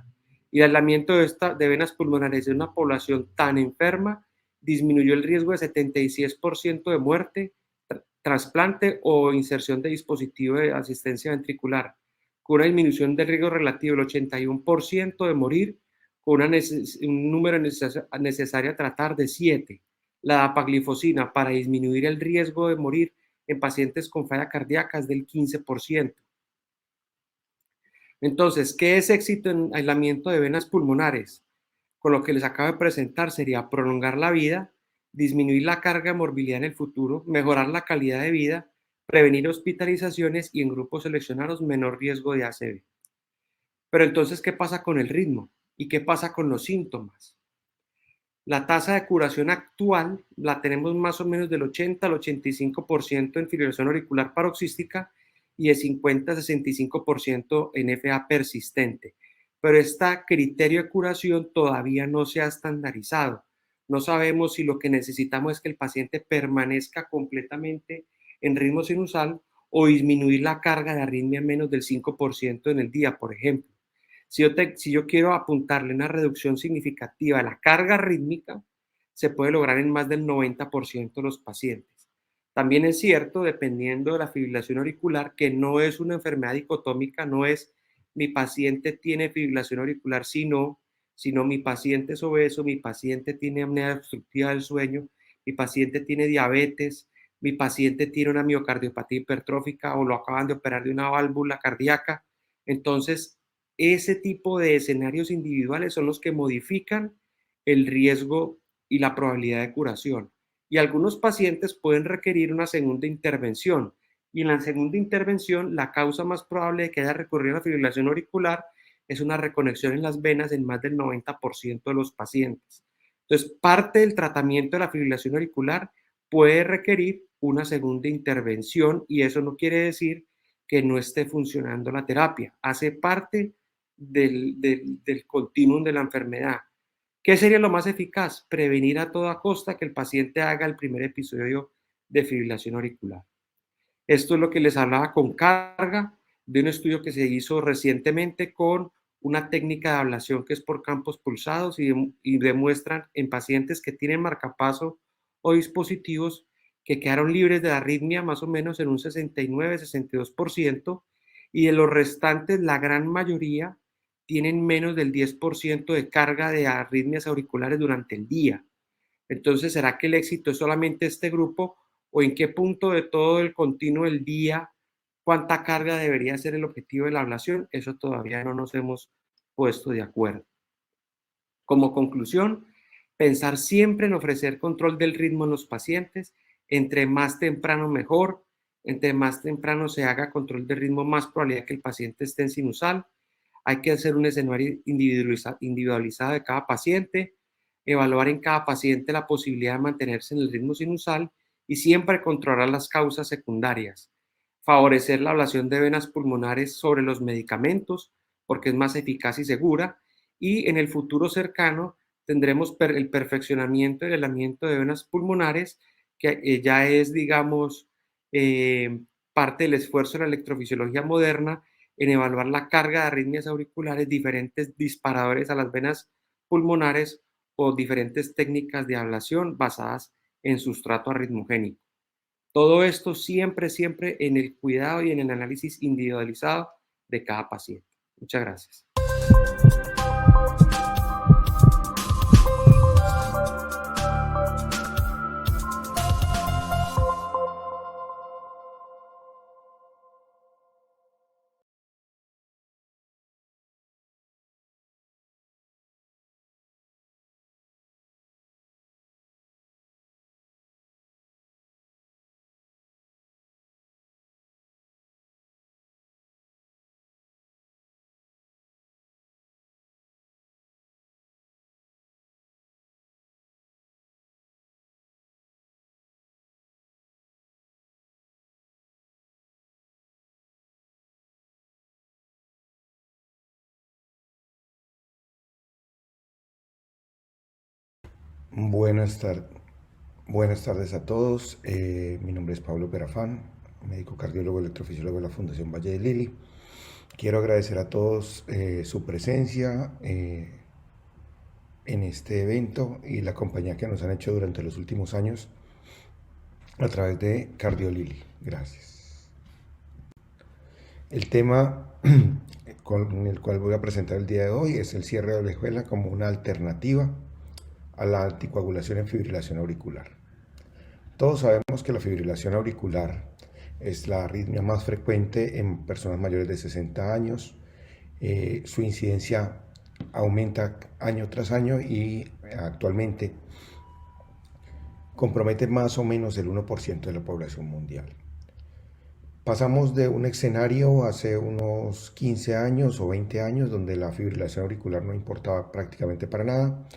Y el aislamiento de venas pulmonares de una población tan enferma disminuyó el riesgo de 76% de muerte, trasplante o inserción de dispositivo de asistencia ventricular, con una disminución del riesgo relativo del 81% de morir, con un número necesario a tratar de 7. La dapaglifosina para disminuir el riesgo de morir en pacientes con falla cardíaca es del 15%. Entonces, ¿qué es éxito en aislamiento de venas pulmonares? Con lo que les acabo de presentar sería prolongar la vida, disminuir la carga de morbilidad en el futuro, mejorar la calidad de vida, prevenir hospitalizaciones y en grupos seleccionados menor riesgo de ACV. Pero entonces, ¿qué pasa con el ritmo? ¿Y qué pasa con los síntomas? La tasa de curación actual la tenemos más o menos del 80 al 85% en fibrilación auricular paroxística y de 50 a 65% en FA persistente. Pero este criterio de curación todavía no se ha estandarizado. No sabemos si lo que necesitamos es que el paciente permanezca completamente en ritmo sinusal o disminuir la carga de arritmia menos del 5% en el día, por ejemplo. Si yo quiero apuntarle una reducción significativa de la carga rítmica, se puede lograr en más del 90% de los pacientes. También es cierto, dependiendo de la fibrilación auricular, que no es una enfermedad dicotómica, no es mi paciente tiene fibrilación auricular, sino mi paciente es obeso, mi paciente tiene apnea obstructiva del sueño, mi paciente tiene diabetes, mi paciente tiene una miocardiopatía hipertrófica o lo acaban de operar de una válvula cardíaca. Entonces, ese tipo de escenarios individuales son los que modifican el riesgo y la probabilidad de curación. Y algunos pacientes pueden requerir una segunda intervención. Y en la segunda intervención, la causa más probable de que haya recurrido a la fibrilación auricular es una reconexión en las venas en más del 90% de los pacientes. Entonces, parte del tratamiento de la fibrilación auricular puede requerir una segunda intervención y eso no quiere decir que no esté funcionando la terapia. Hace parte del continuum de la enfermedad. ¿Qué sería lo más eficaz? Prevenir a toda costa que el paciente haga el primer episodio de fibrilación auricular. Esto es lo que les hablaba con carga de un estudio que se hizo recientemente con una técnica de ablación que es por campos pulsados y demuestran en pacientes que tienen marcapaso o dispositivos que quedaron libres de arritmia más o menos en un 69-62%, y de los restantes, la gran mayoría tienen menos del 10% de carga de arritmias auriculares durante el día. Entonces, ¿será que el éxito es solamente este grupo o en qué punto de todo el continuo del día, cuánta carga debería ser el objetivo de la ablación? Eso todavía no nos hemos puesto de acuerdo. Como conclusión, pensar siempre en ofrecer control del ritmo en los pacientes. Entre más temprano mejor, entre más temprano se haga control del ritmo, más probabilidad que el paciente esté en sinusal. Hay que hacer un escenario individualizado de cada paciente, evaluar en cada paciente la posibilidad de mantenerse en el ritmo sinusal y siempre controlar las causas secundarias. Favorecer la ablación de venas pulmonares sobre los medicamentos porque es más eficaz y segura, y en el futuro cercano tendremos el perfeccionamiento y el aislamiento de venas pulmonares, que ya es, digamos, parte del esfuerzo de la electrofisiología moderna en evaluar la carga de arritmias auriculares, diferentes disparadores a las venas pulmonares o diferentes técnicas de ablación basadas en sustrato arritmogénico. Todo esto siempre en el cuidado y en el análisis individualizado de cada paciente. Muchas gracias. Buenas tardes a todos. Mi nombre es Pablo Perafán, médico cardiólogo electrofisiólogo de la Fundación Valle de Lili. Quiero agradecer a todos su presencia en este evento y la compañía que nos han hecho durante los últimos años a través de CardioLili. Gracias. El tema con el cual voy a presentar el día de hoy es el cierre de orejuela como una alternativa a la anticoagulación en fibrilación auricular. Todos sabemos que la fibrilación auricular es la arritmia más frecuente en personas mayores de 60 años. Su incidencia aumenta año tras año y actualmente compromete más o menos el 1% de la población mundial. Pasamos de un escenario hace unos 15 años o 20 años donde la fibrilación auricular no importaba prácticamente para nada,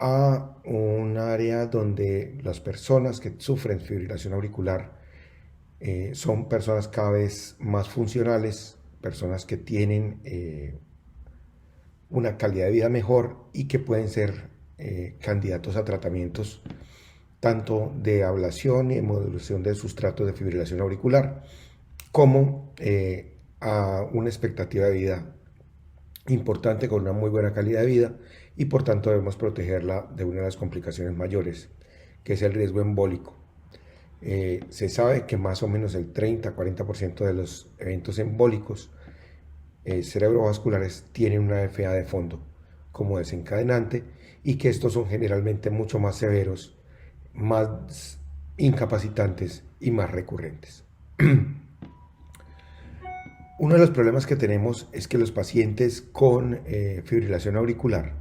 a un área donde las personas que sufren fibrilación auricular son personas cada vez más funcionales, personas que tienen una calidad de vida mejor y que pueden ser candidatos a tratamientos tanto de ablación y de modulación de sustratos de fibrilación auricular, como a una expectativa de vida importante con una muy buena calidad de vida, y por tanto debemos protegerla de una de las complicaciones mayores, que es el riesgo embólico. Se sabe que más o menos el 30-40% de los eventos embólicos cerebrovasculares tienen una FA de fondo como desencadenante, y que estos son generalmente mucho más severos, más incapacitantes y más recurrentes. Uno de los problemas que tenemos es que los pacientes con fibrilación auricular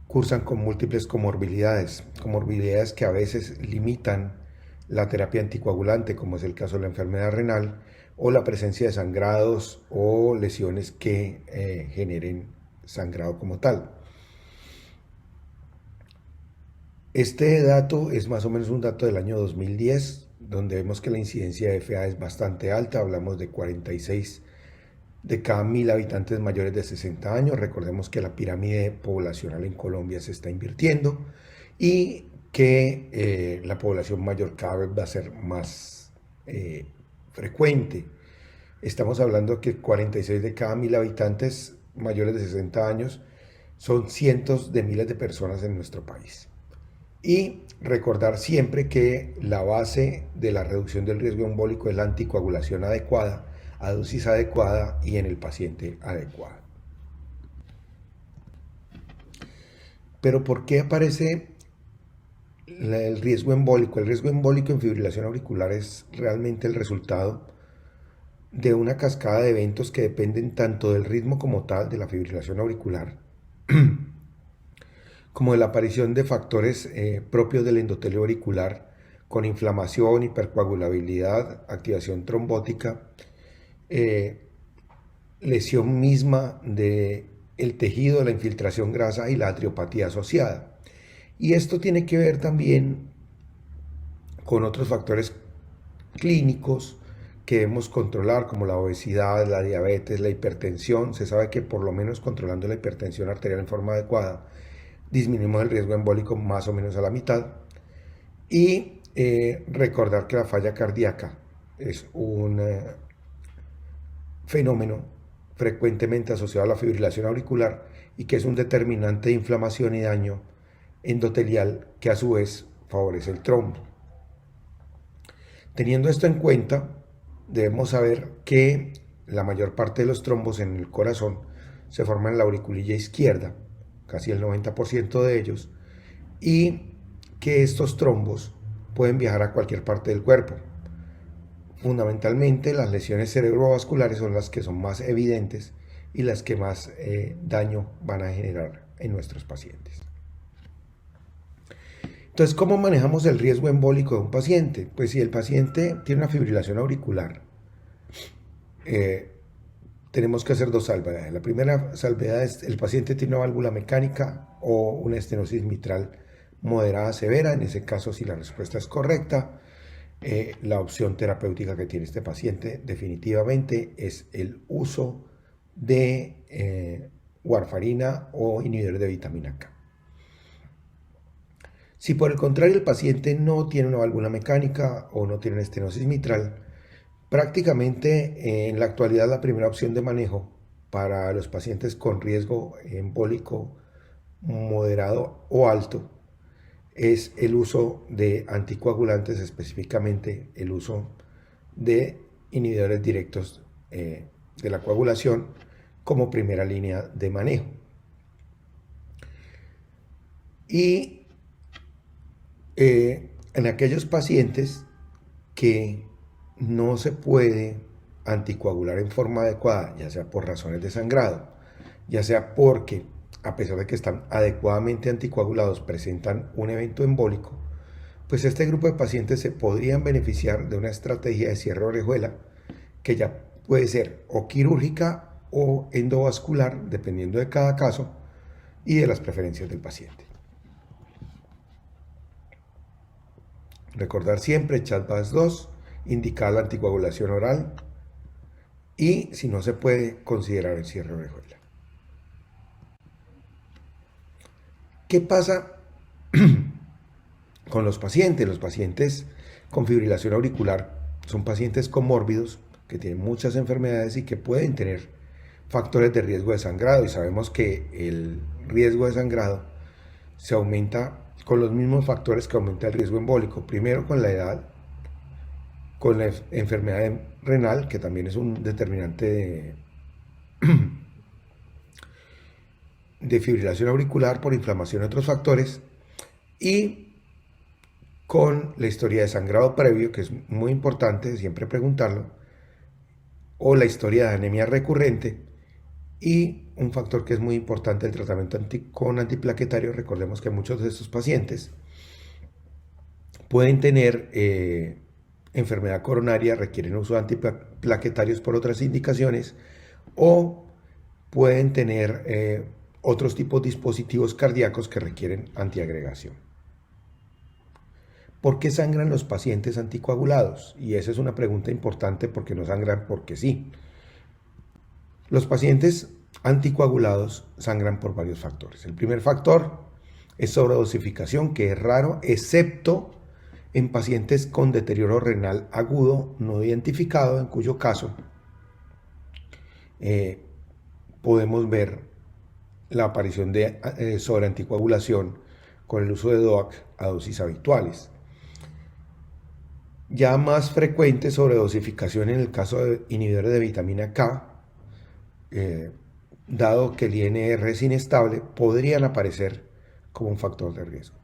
cursan con múltiples comorbilidades que a veces limitan la terapia anticoagulante, como es el caso de la enfermedad renal o la presencia de sangrados o lesiones que generen sangrado como tal. Este dato es más o menos un dato del año 2010, donde vemos que la incidencia de FA es bastante alta. Hablamos de 46 de cada 1000 habitantes mayores de 60 años. Recordemos que la pirámide poblacional en Colombia se está invirtiendo y que la población mayor cada vez va a ser más frecuente. Estamos hablando que 46 de cada 1000 habitantes mayores de 60 años son cientos de miles de personas en nuestro país. Y recordar siempre que la base de la reducción del riesgo embólico es la anticoagulación adecuada, a dosis adecuada y en el paciente adecuado. Pero ¿por qué aparece el riesgo embólico? El riesgo embólico en fibrilación auricular es realmente el resultado de una cascada de eventos que dependen tanto del ritmo como tal de la fibrilación auricular, como de la aparición de factores propios del endotelio auricular, con inflamación, hipercoagulabilidad, activación trombótica, lesión misma del tejido, de la infiltración grasa y la atriopatía asociada. Y esto tiene que ver también con otros factores clínicos que debemos controlar, como la obesidad, la diabetes, la hipertensión. Se sabe que por lo menos controlando la hipertensión arterial en forma adecuada, disminuimos el riesgo embólico más o menos a la mitad. Y recordar que la falla cardíaca es un fenómeno frecuentemente asociado a la fibrilación auricular y que es un determinante de inflamación y daño endotelial que a su vez favorece el trombo. Teniendo esto en cuenta, debemos saber que la mayor parte de los trombos en el corazón se forman en la auriculilla izquierda, casi el 90% de ellos, y que estos trombos pueden viajar a cualquier parte del cuerpo. Fundamentalmente las lesiones cerebrovasculares son las que son más evidentes y las que más daño van a generar en nuestros pacientes. Entonces, ¿cómo manejamos el riesgo embólico de un paciente? Pues si el paciente tiene una fibrilación auricular, tenemos que hacer dos salvedades. La primera salvedad es el paciente tiene una válvula mecánica o una estenosis mitral moderada severa. En ese caso, si la respuesta es correcta, la opción terapéutica que tiene este paciente definitivamente es el uso de warfarina o inhibidores de vitamina K. Si por el contrario el paciente no tiene una válvula mecánica o no tiene una estenosis mitral, prácticamente en la actualidad la primera opción de manejo para los pacientes con riesgo embólico moderado o alto es el uso de anticoagulantes, específicamente el uso de inhibidores directos de la coagulación como primera línea de manejo. Y en aquellos pacientes que no se puede anticoagular en forma adecuada, ya sea por razones de sangrado, ya sea porque a pesar de que están adecuadamente anticoagulados presentan un evento embólico, pues este grupo de pacientes se podrían beneficiar de una estrategia de cierre de orejuela que ya puede ser o quirúrgica o endovascular, dependiendo de cada caso y de las preferencias del paciente. Recordar siempre CHADVAS-2, indicar la anticoagulación oral y, si no se puede, considerar el cierre de orejuela. ¿Qué pasa con los pacientes? Los pacientes con fibrilación auricular son pacientes comórbidos que tienen muchas enfermedades y que pueden tener factores de riesgo de sangrado, y sabemos que el riesgo de sangrado se aumenta con los mismos factores que aumenta el riesgo embólico. Primero, con la edad, con la enfermedad renal, que también es un determinante de fibrilación auricular por inflamación y otros factores, y con la historia de sangrado previo, que es muy importante siempre preguntarlo, o la historia de anemia recurrente, y un factor que es muy importante, el tratamiento con antiplaquetario. Recordemos que muchos de estos pacientes pueden tener enfermedad coronaria, requieren uso de antiplaquetarios por otras indicaciones, o pueden tener otros tipos de dispositivos cardíacos que requieren antiagregación. ¿Por qué sangran los pacientes anticoagulados? Y esa es una pregunta importante, porque no sangran porque sí. Los pacientes anticoagulados sangran por varios factores. El primer factor es sobredosificación, que es raro, excepto en pacientes con deterioro renal agudo no identificado, en cuyo caso podemos ver la aparición de sobreanticoagulación con el uso de DOAC a dosis habituales. Ya más frecuente sobredosificación en el caso de inhibidores de vitamina K, dado que el INR es inestable, podrían aparecer como un factor de riesgo.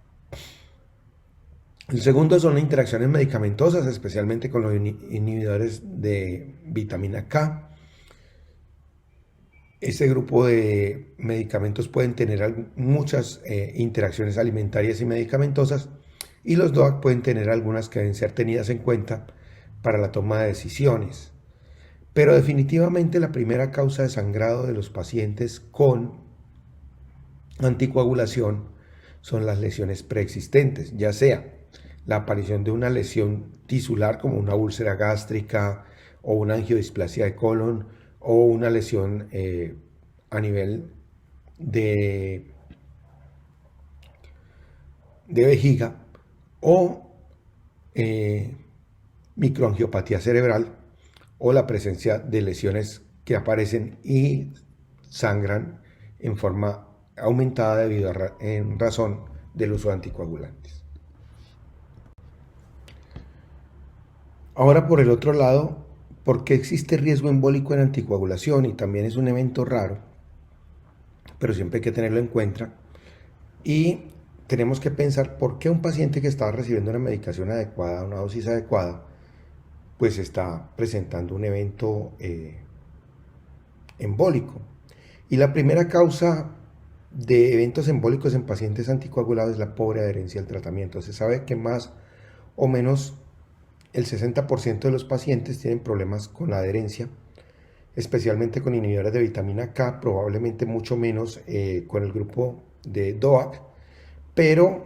El segundo son las interacciones medicamentosas, especialmente con los inhibidores de vitamina K. Este grupo de medicamentos pueden tener muchas interacciones alimentarias y medicamentosas, y los DOAC pueden tener algunas que deben ser tenidas en cuenta para la toma de decisiones. Pero definitivamente la primera causa de sangrado de los pacientes con anticoagulación son las lesiones preexistentes, ya sea la aparición de una lesión tisular como una úlcera gástrica o una angiodisplasia de colon o una lesión a nivel de vejiga o microangiopatía cerebral, o la presencia de lesiones que aparecen y sangran en forma aumentada en razón del uso de anticoagulantes. Ahora, por el otro lado, ¿por qué existe riesgo embólico en anticoagulación? Y también es un evento raro, pero siempre hay que tenerlo en cuenta. Y tenemos que pensar por qué un paciente que estaba recibiendo una medicación adecuada, una dosis adecuada, pues está presentando un evento embólico. Y la primera causa de eventos embólicos en pacientes anticoagulados es la pobre adherencia al tratamiento. Se sabe que más o menos el 60% de los pacientes tienen problemas con la adherencia, especialmente con inhibidores de vitamina K, probablemente mucho menos con el grupo de DOAC, pero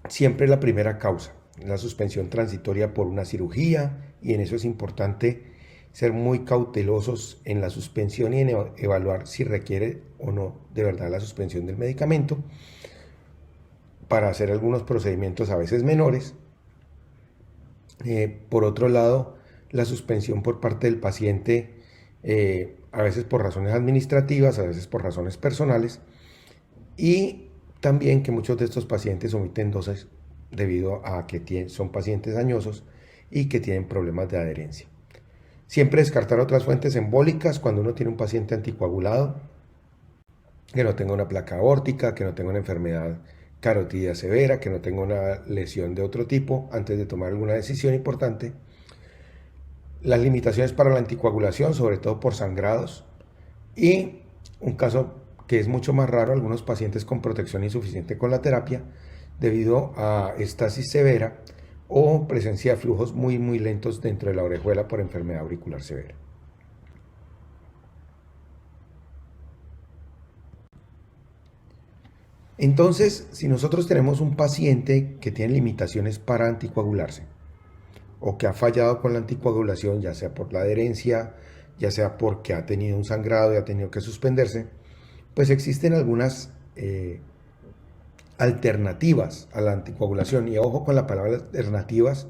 siempre la primera causa, la suspensión transitoria por una cirugía, y en eso es importante ser muy cautelosos en la suspensión y en evaluar si requiere o no de verdad la suspensión del medicamento para hacer algunos procedimientos a veces menores. Por otro lado, la suspensión por parte del paciente, a veces por razones administrativas, a veces por razones personales, y también que muchos de estos pacientes omiten dosis debido a que son pacientes añosos y que tienen problemas de adherencia. Siempre descartar otras fuentes embólicas cuando uno tiene un paciente anticoagulado, que no tenga una placa aórtica, que no tenga una enfermedad carotidia severa, que no tenga una lesión de otro tipo antes de tomar alguna decisión importante. Las limitaciones para la anticoagulación, sobre todo por sangrados, y un caso que es mucho más raro, algunos pacientes con protección insuficiente con la terapia debido a estasis severa o presencia de flujos muy lentos dentro de la orejuela por enfermedad auricular severa. Entonces, si nosotros tenemos un paciente que tiene limitaciones para anticoagularse o que ha fallado con la anticoagulación, ya sea por la adherencia, ya sea porque ha tenido un sangrado y ha tenido que suspenderse, pues existen algunas alternativas a la anticoagulación. Y ojo con la palabra alternativas,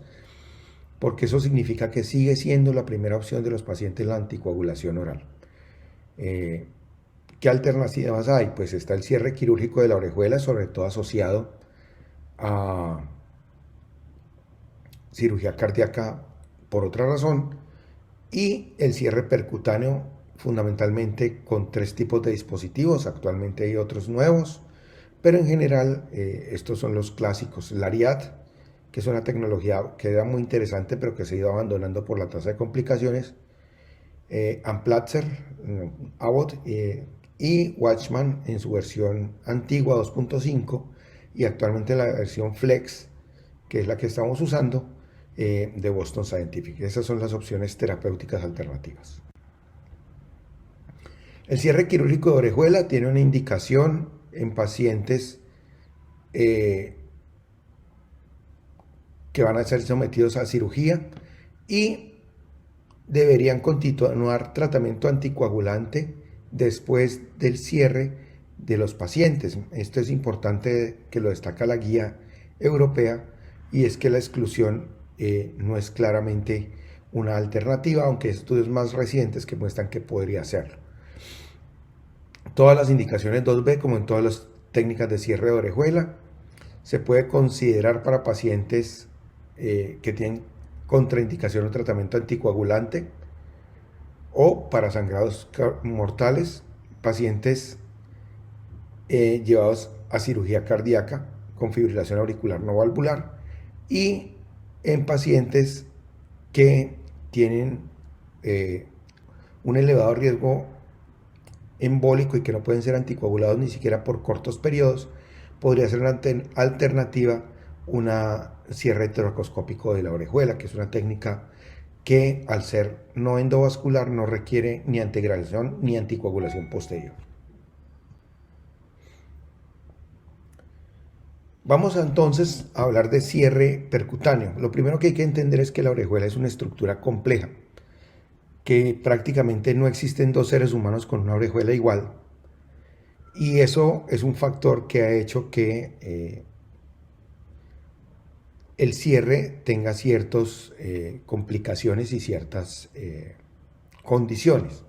porque eso significa que sigue siendo la primera opción de los pacientes la anticoagulación oral. ¿Qué alternativas hay? Pues está el cierre quirúrgico de la orejuela, sobre todo asociado a cirugía cardíaca por otra razón, y el cierre percutáneo, fundamentalmente con 3 tipos de dispositivos. Actualmente hay otros nuevos, pero en general estos son los clásicos. Lariat, que es una tecnología que era muy interesante pero que se ha ido abandonando por la tasa de complicaciones, Amplatzer, Abbott, y Watchman en su versión antigua 2.5, y actualmente la versión Flex, que es la que estamos usando, de Boston Scientific. Esas son las opciones terapéuticas alternativas. El cierre quirúrgico de orejuela tiene una indicación en pacientes que van a ser sometidos a cirugía y deberían continuar tratamiento anticoagulante después del cierre de los pacientes. Esto es importante, que lo destaca la guía europea, y es que la exclusión no es claramente una alternativa, aunque hay estudios más recientes que muestran que podría serlo. Todas las indicaciones 2B, como en todas las técnicas de cierre de orejuela, se puede considerar para pacientes que tienen contraindicación o tratamiento anticoagulante, o para sangrados mortales, pacientes llevados a cirugía cardíaca con fibrilación auricular no valvular, y en pacientes que tienen un elevado riesgo embólico y que no pueden ser anticoagulados ni siquiera por cortos periodos, podría ser una alternativa una cierre toracoscópico de la orejuela, que es una técnica que al ser no endovascular no requiere ni anticoagulación ni anticoagulación posterior. Vamos entonces a hablar de cierre percutáneo. Lo primero que hay que entender es que la orejuela es una estructura compleja, que prácticamente no existen dos seres humanos con una orejuela igual, y eso es un factor que ha hecho que el cierre tenga ciertas complicaciones y ciertas condiciones.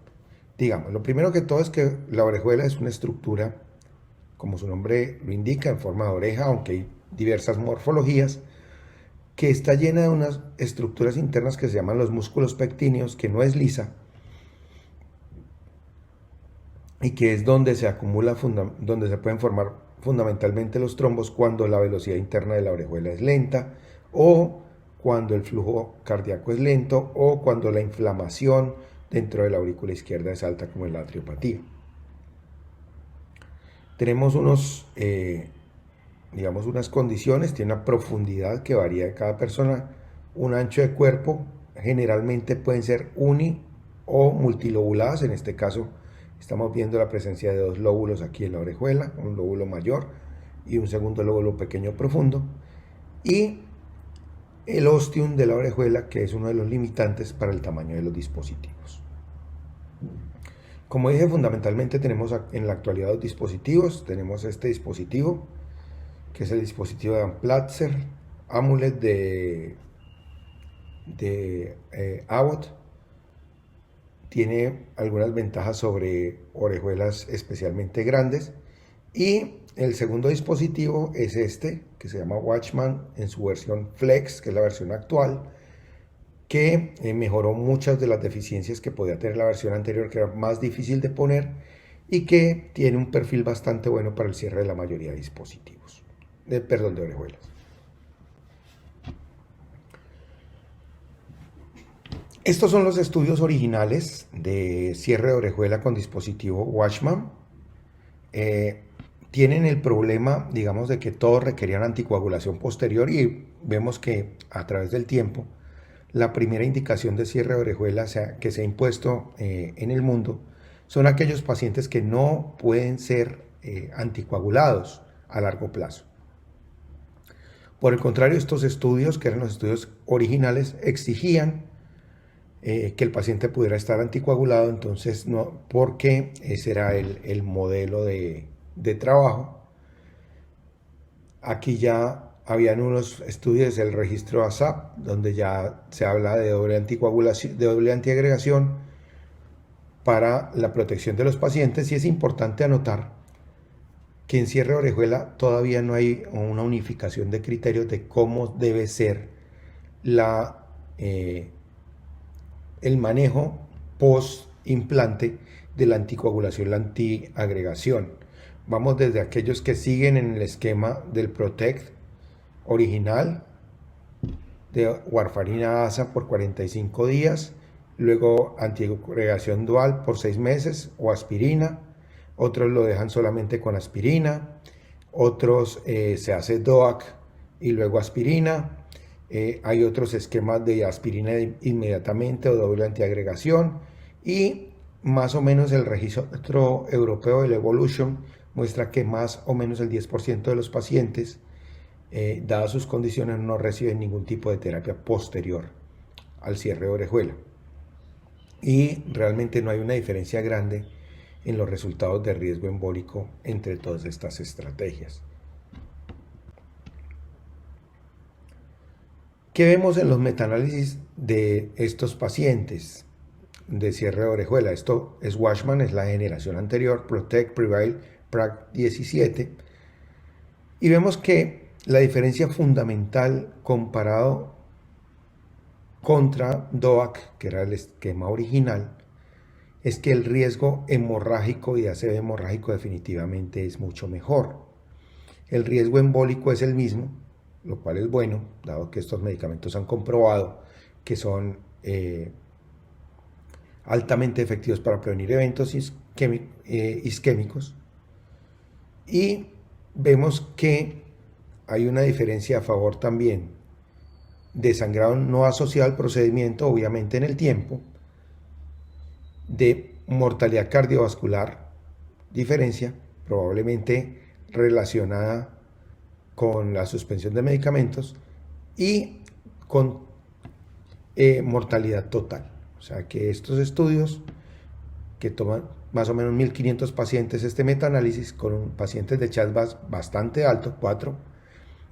Digamos, lo primero que todo es que la orejuela es una estructura, como su nombre lo indica, en forma de oreja, aunque hay diversas morfologías, que está llena de unas estructuras internas que se llaman los músculos pectíneos, que no es lisa, y que es donde se acumula, donde se pueden formar fundamentalmente los trombos cuando la velocidad interna de la orejuela es lenta, o cuando el flujo cardíaco es lento, o cuando la inflamación dentro de la aurícula izquierda es alta, como en la atriopatía. Tenemos unas condiciones, tiene una profundidad que varía de cada persona, un ancho de cuerpo, generalmente pueden ser uni o multilobuladas. En este caso estamos viendo la presencia de dos lóbulos aquí en la orejuela, un lóbulo mayor y un segundo lóbulo pequeño profundo, y el ostium de la orejuela, que es uno de los limitantes para el tamaño de los dispositivos. Como dije, fundamentalmente tenemos en la actualidad dos dispositivos. Tenemos este dispositivo, que es el dispositivo de Amplatzer Amulet de Abbott. Tiene algunas ventajas sobre orejuelas especialmente grandes. Y el segundo dispositivo es este, que se llama Watchman en su versión Flex, que es la versión actual, que mejoró muchas de las deficiencias que podía tener la versión anterior, que era más difícil de poner, y que tiene un perfil bastante bueno para el cierre de la mayoría de dispositivos, de orejuelas. Estos son los estudios originales de cierre de orejuela con dispositivo Watchman. Tienen el problema, digamos, de que todos requerían anticoagulación posterior, y vemos que a través del tiempo la primera indicación de cierre de orejuela que se ha impuesto en el mundo son aquellos pacientes que no pueden ser anticoagulados a largo plazo. Por el contrario, estos estudios, que eran los estudios originales, exigían que el paciente pudiera estar anticoagulado, entonces no, porque ese era el modelo de trabajo. Aquí ya habían unos estudios del registro ASAP, donde ya se habla de doble anticoagulación, de doble antiagregación para la protección de los pacientes, y es importante anotar que en cierre de orejuela todavía no hay una unificación de criterios de cómo debe ser el manejo post-implante de la anticoagulación, la antiagregación. Vamos desde aquellos que siguen en el esquema del Protect original, de warfarina ASA por 45 días, luego antiagregación dual por 6 meses o aspirina. Otros lo dejan solamente con aspirina, otros se hace DOAC y luego aspirina. Hay otros esquemas de aspirina inmediatamente o doble antiagregación, y más o menos el registro europeo del Evolution muestra que más o menos el 10% de los pacientes, dadas sus condiciones, no reciben ningún tipo de terapia posterior al cierre de orejuela, y realmente no hay una diferencia grande en los resultados de riesgo embólico entre todas estas estrategias. ¿Qué vemos en los metaanálisis de estos pacientes de cierre de orejuela? Esto es Watchman, es la generación anterior, Protect, Prevail, PRAC 17, y vemos que la diferencia fundamental comparado contra DOAC, que era el esquema original, es que el riesgo hemorrágico y ACV hemorrágico definitivamente es mucho mejor. El riesgo embólico es el mismo, lo cual es bueno, dado que estos medicamentos han comprobado que son altamente efectivos para prevenir eventos isquémicos. Y vemos que hay una diferencia a favor también de sangrado no asociado al procedimiento, obviamente en el tiempo, de mortalidad cardiovascular, diferencia probablemente relacionada con la suspensión de medicamentos y con mortalidad total. O sea que estos estudios, que toman más o menos 1.500 pacientes, este metaanálisis con pacientes de CHA2DS bastante alto, 4,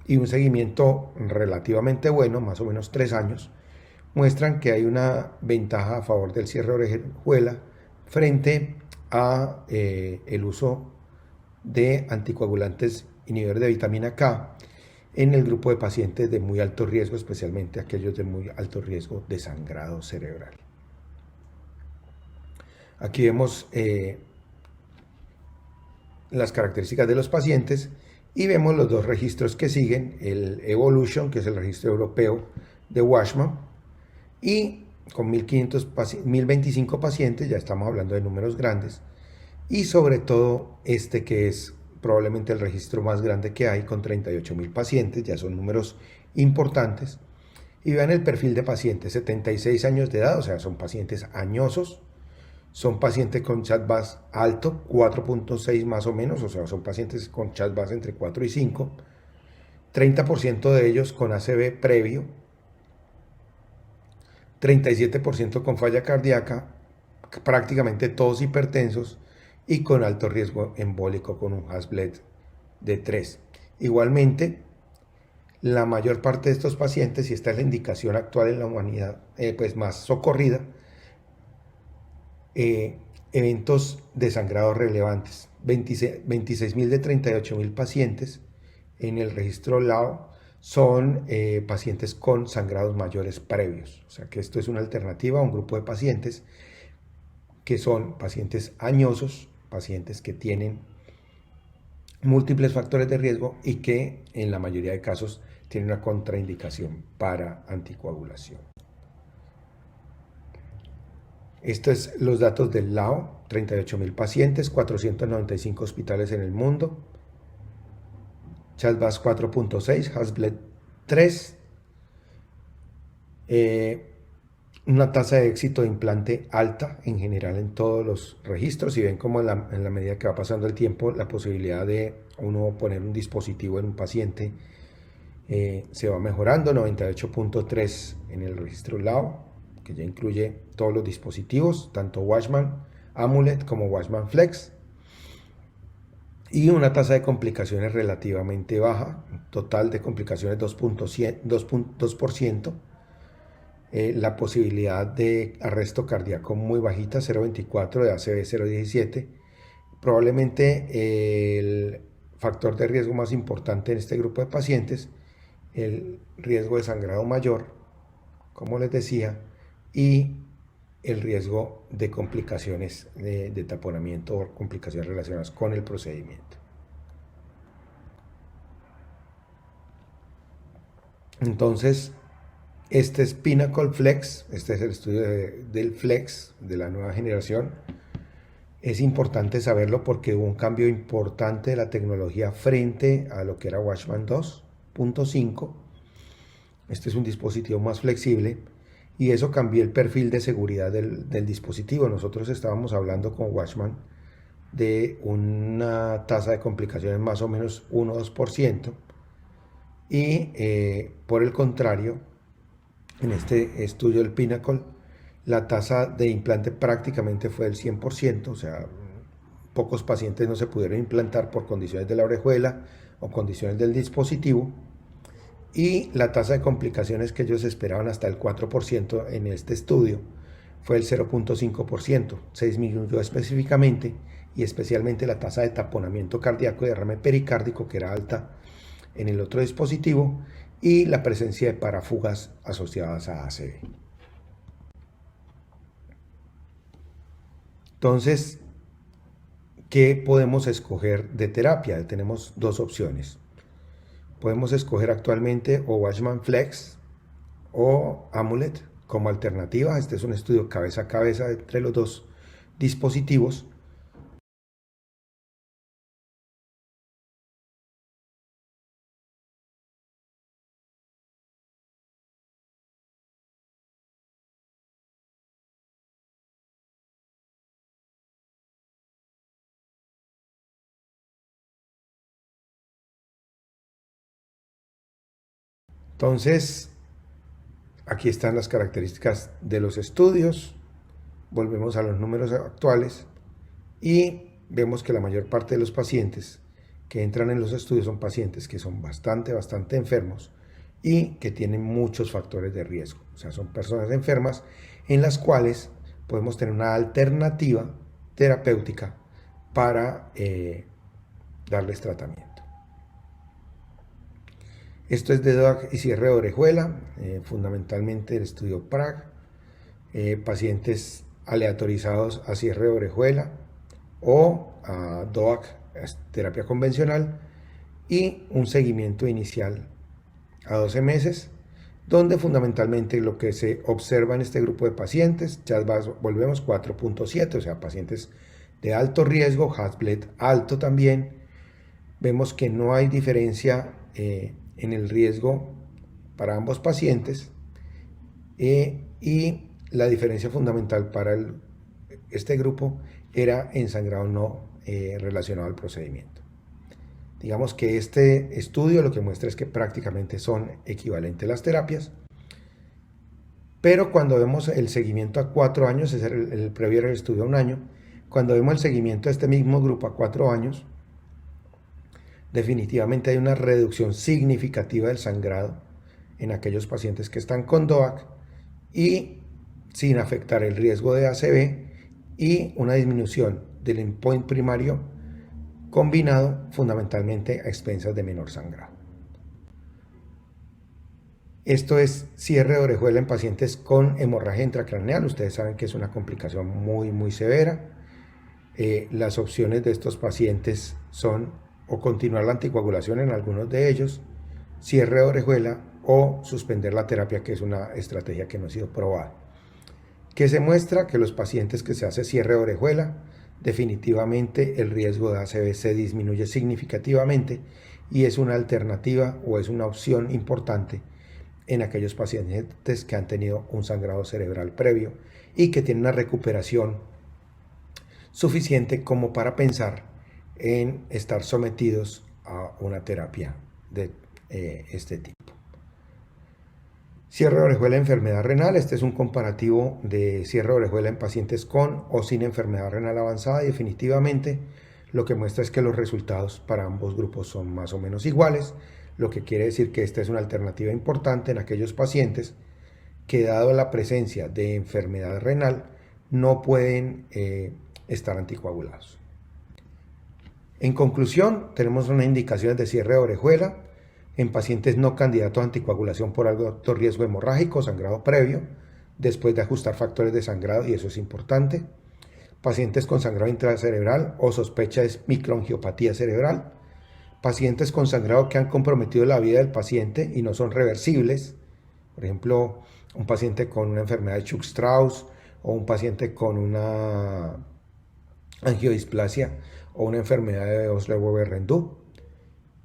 y un seguimiento relativamente bueno, más o menos 3 años, muestran que hay una ventaja a favor del cierre de orejuela frente a el uso de anticoagulantes inhibidores de vitamina K en el grupo de pacientes de muy alto riesgo, especialmente aquellos de muy alto riesgo de sangrado cerebral. Aquí vemos las características de los pacientes y vemos los dos registros que siguen, el Evolution, que es el registro europeo de Washman, y con 1.025 pacientes, ya estamos hablando de números grandes, y sobre todo este que es probablemente el registro más grande que hay, con 38.000 pacientes, ya son números importantes. Y vean el perfil de pacientes, 76 años de edad, o sea, son pacientes añosos, son pacientes con CHA2DS alto, 4.6 más o menos, o sea, son pacientes con CHA2DS entre 4 y 5, 30% de ellos con ACV previo, 37% con falla cardíaca, prácticamente todos hipertensos y con alto riesgo embólico con un Hasbled de 3. Igualmente, la mayor parte de estos pacientes, y esta es la indicación actual en la humanidad pues más socorrida, eventos de sangrado relevantes, 26.000 de 38.000 pacientes en el registro LAO son pacientes con sangrados mayores previos, o sea que esto es una alternativa a un grupo de pacientes que son pacientes añosos, pacientes que tienen múltiples factores de riesgo y que en la mayoría de casos tienen una contraindicación para anticoagulación. Estos es los datos del LAO, 38.000 pacientes, 495 hospitales en el mundo, CHA2DS 4.6, Hasbled 3, una tasa de éxito de implante alta en general en todos los registros, y ven como en la medida que va pasando el tiempo la posibilidad de uno poner un dispositivo en un paciente se va mejorando, 98.3 en el registro LAO, que ya incluye todos los dispositivos, tanto Watchman Amulet como Watchman Flex, y una tasa de complicaciones relativamente baja, total de complicaciones 2%, la posibilidad de arresto cardíaco muy bajita, 0.24, de ACV 0.17, probablemente el factor de riesgo más importante en este grupo de pacientes, el riesgo de sangrado mayor, como les decía, y el riesgo de complicaciones de taponamiento o complicaciones relacionadas con el procedimiento. Entonces, este es Pinnacle Flex, este es el estudio del Flex de la nueva generación. Es importante saberlo porque hubo un cambio importante de la tecnología frente a lo que era Watchman 2.5. Este es un dispositivo más flexible y eso cambió el perfil de seguridad del dispositivo. Nosotros estábamos hablando con Watchman de una tasa de complicaciones más o menos 1-2%, y por el contrario, en este estudio del Pinnacle, la tasa de implante prácticamente fue del 100%, o sea, pocos pacientes no se pudieron implantar por condiciones de la orejuela o condiciones del dispositivo, y la tasa de complicaciones que ellos esperaban hasta el 4% en este estudio fue el 0.5%, 6 minutos específicamente, y especialmente la tasa de taponamiento cardíaco y derrame pericárdico, que era alta, en el otro dispositivo y la presencia de parafugas asociadas a ACV. Entonces, ¿qué podemos escoger de terapia? Tenemos dos opciones. Podemos escoger actualmente o Watchman Flex o Amulet como alternativa. Este es un estudio cabeza a cabeza entre los dos dispositivos. Entonces, aquí están las características de los estudios. Volvemos a los números actuales y vemos que la mayor parte de los pacientes que entran en los estudios son pacientes que son bastante enfermos y que tienen muchos factores de riesgo. O sea, son personas enfermas en las cuales podemos tener una alternativa terapéutica para darles tratamiento. Esto es de DOAC y cierre de orejuela, fundamentalmente el estudio PRAG, pacientes aleatorizados a cierre de orejuela o a DOAC, terapia convencional, y un seguimiento inicial a 12 meses, donde fundamentalmente lo que se observa en este grupo de pacientes, ya volvemos 4.7, o sea, pacientes de alto riesgo, Hasbled alto también, vemos que no hay diferencia en el riesgo para ambos pacientes y la diferencia fundamental para este grupo era en sangrado no relacionado al procedimiento. Digamos que este estudio lo que muestra es que prácticamente son equivalentes las terapias, pero cuando vemos el seguimiento a 4 años, es el previo era el estudio a 1 año, cuando vemos el seguimiento a este mismo grupo a 4 años, definitivamente hay una reducción significativa del sangrado en aquellos pacientes que están con DOAC y sin afectar el riesgo de ACV y una disminución del endpoint primario combinado fundamentalmente a expensas de menor sangrado. Esto es cierre de orejuela en pacientes con hemorragia intracraneal. Ustedes saben que es una complicación muy severa. Las opciones de estos pacientes son o continuar la anticoagulación en algunos de ellos, cierre de orejuela o suspender la terapia, que es una estrategia que no ha sido probada. Que se muestra que los pacientes que se hace cierre de orejuela, definitivamente el riesgo de ACV se disminuye significativamente y es una alternativa o es una opción importante en aquellos pacientes que han tenido un sangrado cerebral previo y que tienen una recuperación suficiente como para pensar en estar sometidos a una terapia de este tipo. Cierre de orejuela, enfermedad renal. Este es un comparativo de cierre de orejuela en pacientes con o sin enfermedad renal avanzada y definitivamente lo que muestra es que los resultados para ambos grupos son más o menos iguales, lo que quiere decir que esta es una alternativa importante en aquellos pacientes que, dado la presencia de enfermedad renal, no pueden estar anticoagulados. En conclusión, tenemos unas indicaciones de cierre de orejuela en pacientes no candidatos a anticoagulación por alto riesgo hemorrágico, sangrado previo, después de ajustar factores de sangrado, y eso es importante. Pacientes con sangrado intracerebral o sospecha de microangiopatía cerebral. Pacientes con sangrado que han comprometido la vida del paciente y no son reversibles. Por ejemplo, un paciente con una enfermedad de Churg-Strauss o un paciente con una angiodisplasia o una enfermedad de Osler-Weber-Rendu,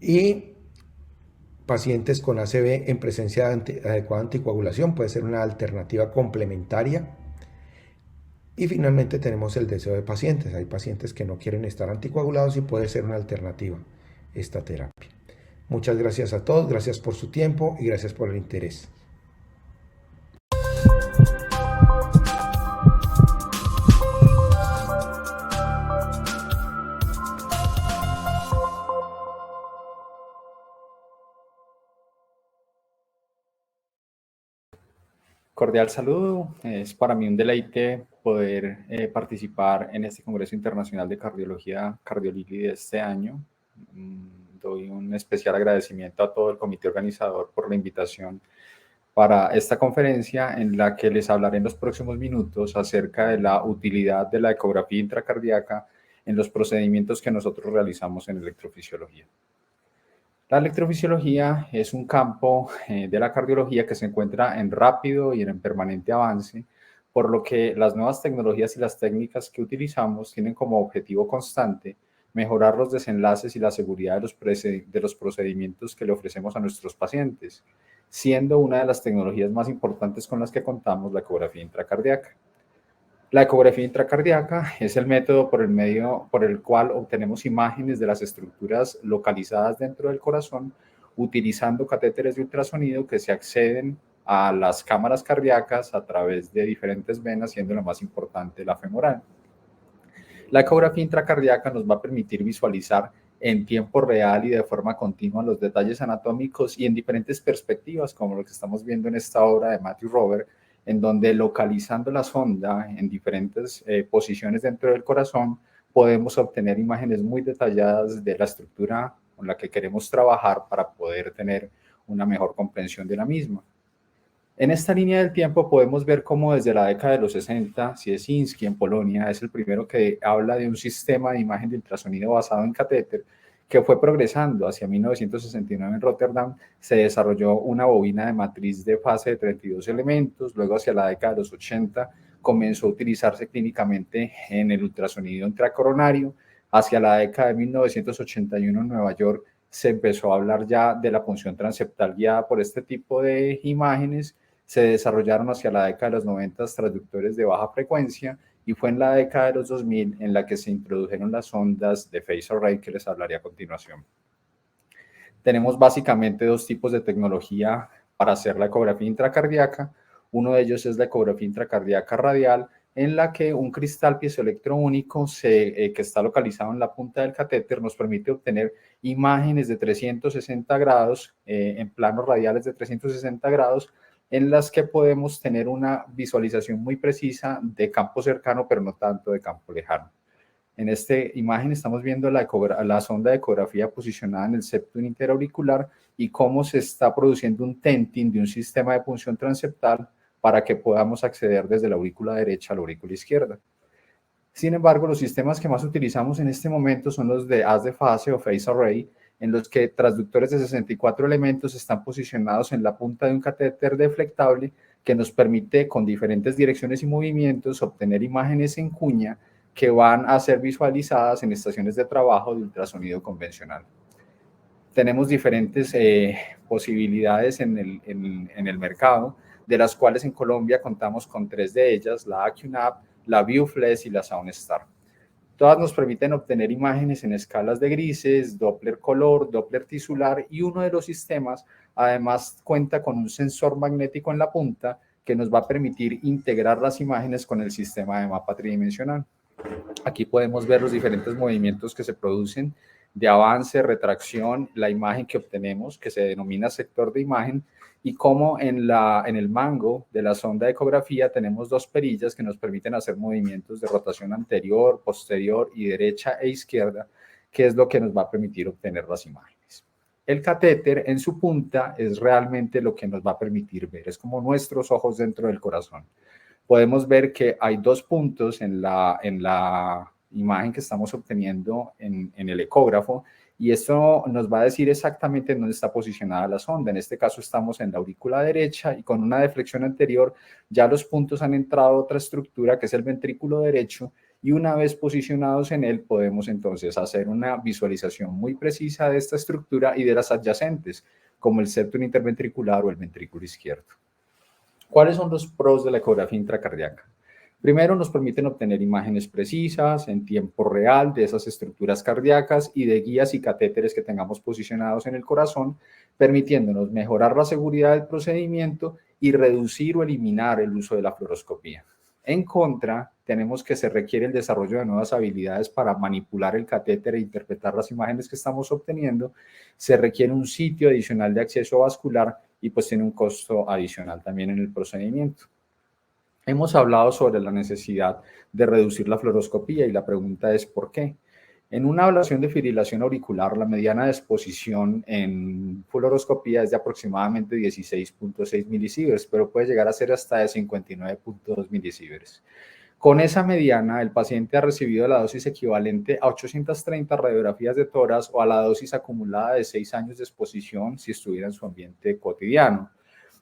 y pacientes con ACV en presencia de adecuada anticoagulación puede ser una alternativa complementaria. Y finalmente tenemos el deseo de pacientes. Hay pacientes que no quieren estar anticoagulados y puede ser una alternativa esta terapia. Muchas gracias a todos, gracias por su tiempo y gracias por el interés. Cordial saludo. Es para mí un deleite poder participar en este Congreso Internacional de Cardiología Cardiolili de este año. doy un especial agradecimiento a todo el comité organizador por la invitación para esta conferencia en la que les hablaré en los próximos minutos acerca de la utilidad de la ecografía intracardíaca en los procedimientos que nosotros realizamos en electrofisiología. La electrofisiología es un campo de la cardiología que se encuentra en rápido y en permanente avance, por lo que las nuevas tecnologías y las técnicas que utilizamos tienen como objetivo constante mejorar los desenlaces y la seguridad de los procedimientos que le ofrecemos a nuestros pacientes, siendo una de las tecnologías más importantes con las que contamos la ecografía intracardíaca. La ecografía intracardíaca es el método por el cual obtenemos imágenes de las estructuras localizadas dentro del corazón utilizando catéteres de ultrasonido que se acceden a las cámaras cardíacas a través de diferentes venas, siendo la más importante la femoral. La ecografía intracardíaca nos va a permitir visualizar en tiempo real y de forma continua los detalles anatómicos y en diferentes perspectivas, como lo que estamos viendo en esta obra de Matthew Robert, en donde localizando la sonda en diferentes posiciones dentro del corazón, podemos obtener imágenes muy detalladas de la estructura con la que queremos trabajar para poder tener una mejor comprensión de la misma. En esta línea del tiempo podemos ver cómo desde la década de los 60, Siesinski en Polonia es el primero que habla de un sistema de imagen de ultrasonido basado en catéter que fue progresando. Hacia 1969 en Rotterdam se desarrolló una bobina de matriz de fase de 32 elementos, luego hacia la década de los 80 comenzó a utilizarse clínicamente en el ultrasonido intracoronario, hacia la década de 1981 en Nueva York se empezó a hablar ya de la punción transeptal guiada por este tipo de imágenes. Se desarrollaron hacia la década de los 90 transductores de baja frecuencia y fue en la década de los 2000 en la que se introdujeron las ondas de phase array que les hablaré a continuación. Tenemos básicamente dos tipos de tecnología para hacer la ecografía intracardíaca. Uno de ellos es la ecografía intracardíaca radial, en la que un cristal piezoelectroúnico que está localizado en la punta del catéter nos permite obtener imágenes de 360 grados, en planos radiales de 360 grados, en las que podemos tener una visualización muy precisa de campo cercano, pero no tanto de campo lejano. En esta imagen estamos viendo la sonda de ecografía posicionada en el septum interauricular y cómo se está produciendo un tenting de un sistema de punción transeptal para que podamos acceder desde la aurícula derecha a la aurícula izquierda. Sin embargo, los sistemas que más utilizamos en este momento son los de haz de fase o phase array, en los que transductores de 64 elementos están posicionados en la punta de un catéter deflectable que nos permite con diferentes direcciones y movimientos obtener imágenes en cuña que van a ser visualizadas en estaciones de trabajo de ultrasonido convencional. Tenemos diferentes posibilidades en el mercado, de las cuales en Colombia contamos con 3 de ellas, la AcuNav, la ViewFlex y la SoundStar. Todas nos permiten obtener imágenes en escalas de grises, Doppler color, Doppler tisular, y uno de los sistemas además cuenta con un sensor magnético en la punta que nos va a permitir integrar las imágenes con el sistema de mapa tridimensional. Aquí podemos ver los diferentes movimientos que se producen de avance, retracción, la imagen que obtenemos, que se denomina sector de imagen, y cómo en el mango de la sonda de ecografía tenemos 2 perillas que nos permiten hacer movimientos de rotación anterior, posterior y derecha e izquierda, que es lo que nos va a permitir obtener las imágenes. El catéter en su punta es realmente lo que nos va a permitir ver, es como nuestros ojos dentro del corazón. Podemos ver que hay 2 puntos en la imagen que estamos obteniendo en el ecógrafo, y esto nos va a decir exactamente en dónde está posicionada la sonda. En este caso estamos en la aurícula derecha y con una deflexión anterior ya los puntos han entrado a otra estructura que es el ventrículo derecho, y una vez posicionados en él podemos entonces hacer una visualización muy precisa de esta estructura y de las adyacentes, como el septum interventricular o el ventrículo izquierdo. ¿Cuáles son los pros de la ecografía intracardíaca? Primero, nos permiten obtener imágenes precisas en tiempo real de esas estructuras cardíacas y de guías y catéteres que tengamos posicionados en el corazón, permitiéndonos mejorar la seguridad del procedimiento y reducir o eliminar el uso de la fluoroscopía. En contra, tenemos que se requiere el desarrollo de nuevas habilidades para manipular el catéter e interpretar las imágenes que estamos obteniendo. Se requiere un sitio adicional de acceso vascular y pues tiene un costo adicional también en el procedimiento. Hemos hablado sobre la necesidad de reducir la fluoroscopía y la pregunta es ¿por qué? En una ablación de fibrilación auricular, la mediana de exposición en fluoroscopía es de aproximadamente 16.6 milisieverts, pero puede llegar a ser hasta de 59.2 milisieverts. Con esa mediana, el paciente ha recibido la dosis equivalente a 830 radiografías de tórax o a la dosis acumulada de 6 años de exposición si estuviera en su ambiente cotidiano.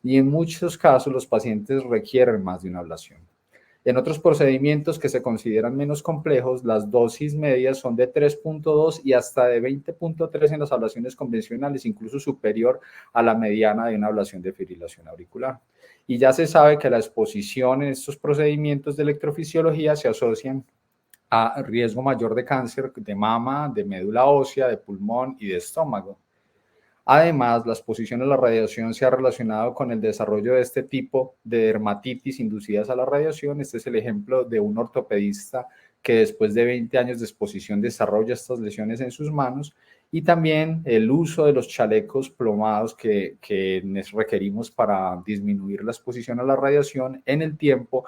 Y en muchos casos, los pacientes requieren más de una ablación. En otros procedimientos que se consideran menos complejos, las dosis medias son de 3.2 y hasta de 20.3 en las ablaciones convencionales, incluso superior a la mediana de una ablación de fibrilación auricular. Y ya se sabe que la exposición en estos procedimientos de electrofisiología se asocian a riesgo mayor de cáncer de mama, de médula ósea, de pulmón y de estómago. Además, la exposición a la radiación se ha relacionado con el desarrollo de este tipo de dermatitis inducidas a la radiación. Este es el ejemplo de un ortopedista que después de 20 años de exposición desarrolla estas lesiones en sus manos, y también el uso de los chalecos plomados que requerimos para disminuir la exposición a la radiación en el tiempo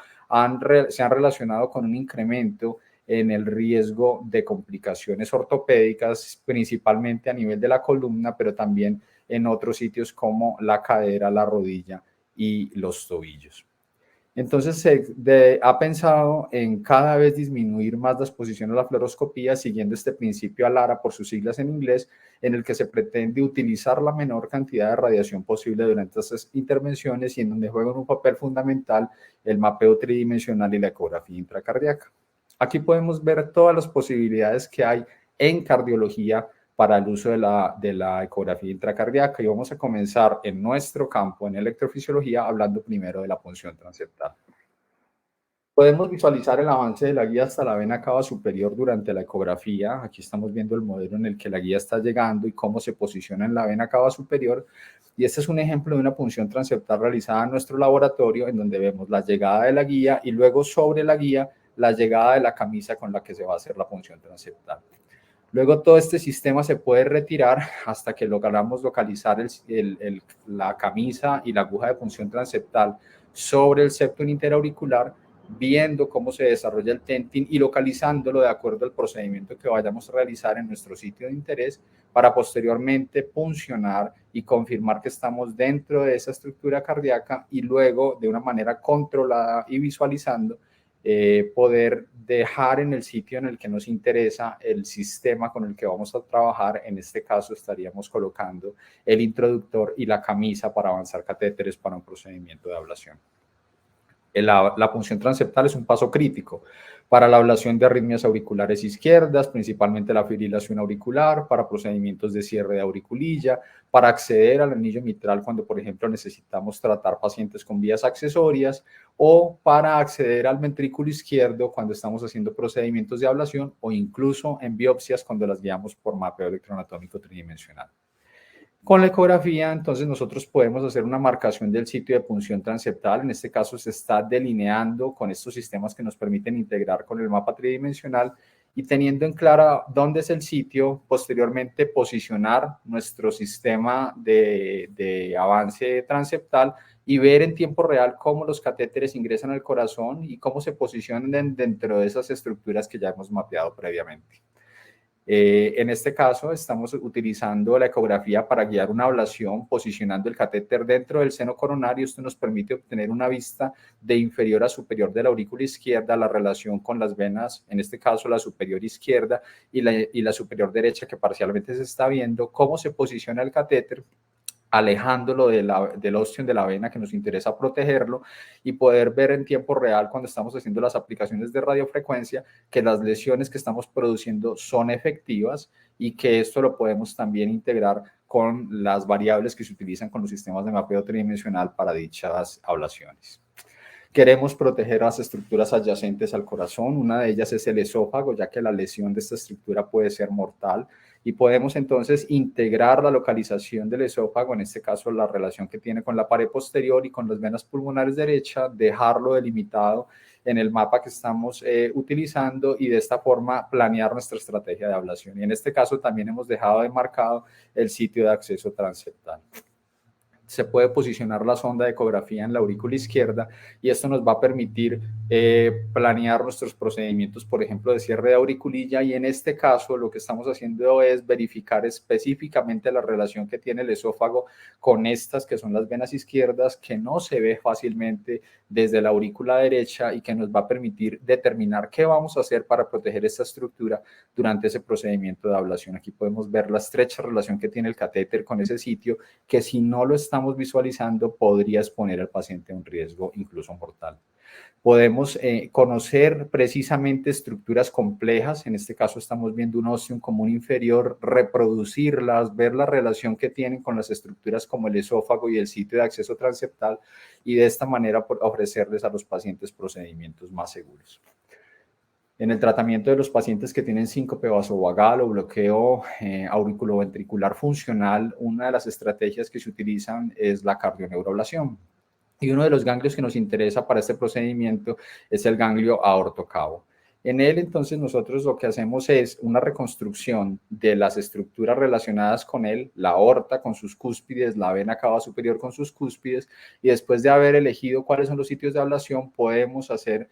se han relacionado con un incremento en el riesgo de complicaciones ortopédicas, principalmente a nivel de la columna, pero también en otros sitios como la cadera, la rodilla y los tobillos. Entonces se ha pensado en cada vez disminuir más la exposición a la fluoroscopía siguiendo este principio ALARA por sus siglas en inglés, en el que se pretende utilizar la menor cantidad de radiación posible durante estas intervenciones y en donde juegan un papel fundamental el mapeo tridimensional y la ecografía intracardíaca. Aquí podemos ver todas las posibilidades que hay en cardiología para el uso de la ecografía intracardíaca, y vamos a comenzar en nuestro campo en electrofisiología hablando primero de la punción transeptal. Podemos visualizar el avance de la guía hasta la vena cava superior durante la ecografía. Aquí estamos viendo el modelo en el que la guía está llegando y cómo se posiciona en la vena cava superior. Y este es un ejemplo de una punción transeptal realizada en nuestro laboratorio, en donde vemos la llegada de la guía y luego sobre la guía la llegada de la camisa con la que se va a hacer la punción transeptal. Luego todo este sistema se puede retirar hasta que logramos localizar la camisa y la aguja de punción transeptal sobre el septum interauricular, viendo cómo se desarrolla el tentin y localizándolo de acuerdo al procedimiento que vayamos a realizar en nuestro sitio de interés, para posteriormente puncionar y confirmar que estamos dentro de esa estructura cardíaca, y luego de una manera controlada y visualizando poder dejar en el sitio en el que nos interesa el sistema con el que vamos a trabajar. En este caso estaríamos colocando el introductor y la camisa para avanzar catéteres para un procedimiento de ablación. La punción transeptal es un paso crítico para la ablación de arritmias auriculares izquierdas, principalmente la fibrilación auricular, para procedimientos de cierre de auriculilla, para acceder al anillo mitral cuando, por ejemplo, necesitamos tratar pacientes con vías accesorias, o para acceder al ventrículo izquierdo cuando estamos haciendo procedimientos de ablación, o incluso en biopsias cuando las guiamos por mapeo electroanatómico tridimensional. Con la ecografía, entonces, nosotros podemos hacer una marcación del sitio de punción transeptal. En este caso se está delineando con estos sistemas que nos permiten integrar con el mapa tridimensional, y teniendo en clara dónde es el sitio, posteriormente posicionar nuestro sistema de avance transeptal y ver en tiempo real cómo los catéteres ingresan al corazón y cómo se posicionan dentro de esas estructuras que ya hemos mapeado previamente. En este caso estamos utilizando la ecografía para guiar una ablación, posicionando el catéter dentro del seno coronario. Esto nos permite obtener una vista de inferior a superior de la aurícula izquierda, la relación con las venas, en este caso la superior izquierda y la superior derecha, que parcialmente se está viendo, cómo se posiciona el catéter, alejándolo del ostium de la vena que nos interesa protegerlo, y poder ver en tiempo real cuando estamos haciendo las aplicaciones de radiofrecuencia que las lesiones que estamos produciendo son efectivas, y que esto lo podemos también integrar con las variables que se utilizan con los sistemas de mapeo tridimensional para dichas ablaciones. Queremos proteger las estructuras adyacentes al corazón. Una de ellas es el esófago, ya que la lesión de esta estructura puede ser mortal, y podemos entonces integrar la localización del esófago, en este caso la relación que tiene con la pared posterior y con las venas pulmonares derecha, dejarlo delimitado en el mapa que estamos utilizando, y de esta forma planear nuestra estrategia de ablación. Y en este caso también hemos dejado demarcado el sitio de acceso transeptal. se puede posicionar la sonda de ecografía en la aurícula izquierda y esto nos va a permitir planear nuestros procedimientos, por ejemplo, de cierre de auriculilla, y en este caso lo que estamos haciendo es verificar específicamente la relación que tiene el esófago con estas que son las venas izquierdas, que no se ve fácilmente desde la aurícula derecha y que nos va a permitir determinar qué vamos a hacer para proteger esta estructura durante ese procedimiento de ablación. Aquí podemos ver la estrecha relación que tiene el catéter con ese sitio, que si no lo estamos visualizando podría exponer al paciente a un riesgo incluso mortal. Podemos conocer precisamente estructuras complejas, en este caso estamos viendo un ostium común inferior, reproducirlas, ver la relación que tienen con las estructuras como el esófago y el sitio de acceso transeptal, y de esta manera ofrecerles a los pacientes procedimientos más seguros. En el tratamiento de los pacientes que tienen síncope vasovagal o bloqueo auriculoventricular funcional, una de las estrategias que se utilizan es la cardioneuroablación. Y uno de los ganglios que nos interesa para este procedimiento es el ganglio aortocavo. En él, entonces, nosotros lo que hacemos es una reconstrucción de las estructuras relacionadas con él, la aorta con sus cúspides, la vena cava superior con sus cúspides, y después de haber elegido cuáles son los sitios de ablación, podemos hacer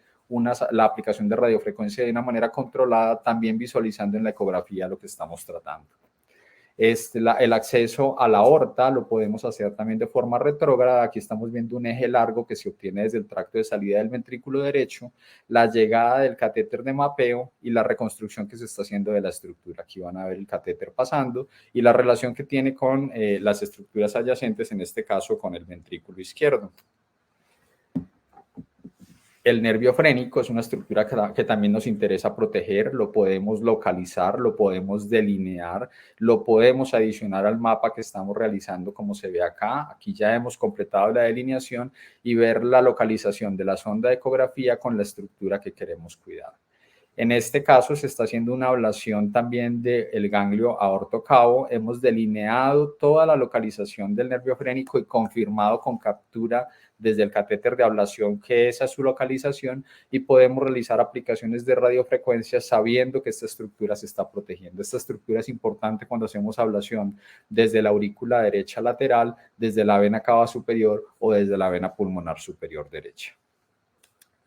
la aplicación de radiofrecuencia de una manera controlada, también visualizando en la ecografía lo que estamos tratando. El acceso a la aorta lo podemos hacer también de forma retrógrada. Aquí estamos viendo un eje largo que se obtiene desde el tracto de salida del ventrículo derecho, la llegada del catéter de mapeo y la reconstrucción que se está haciendo de la estructura. Aquí van a ver el catéter pasando y la relación que tiene con las estructuras adyacentes, en este caso con el ventrículo izquierdo. El nervio frénico es una estructura que también nos interesa proteger, lo podemos localizar, lo podemos delinear, lo podemos adicionar al mapa que estamos realizando como se ve acá. Aquí ya hemos completado la delineación y ver la localización de la sonda de ecografía con la estructura que queremos cuidar. En este caso se está haciendo una ablación también del ganglio aortocavo. Hemos delineado toda la localización del nervio frénico y confirmado con captura desde el catéter de ablación que esa es su localización, y podemos realizar aplicaciones de radiofrecuencia sabiendo que esta estructura se está protegiendo. Esta estructura es importante cuando hacemos ablación desde la aurícula derecha lateral, desde la vena cava superior o desde la vena pulmonar superior derecha.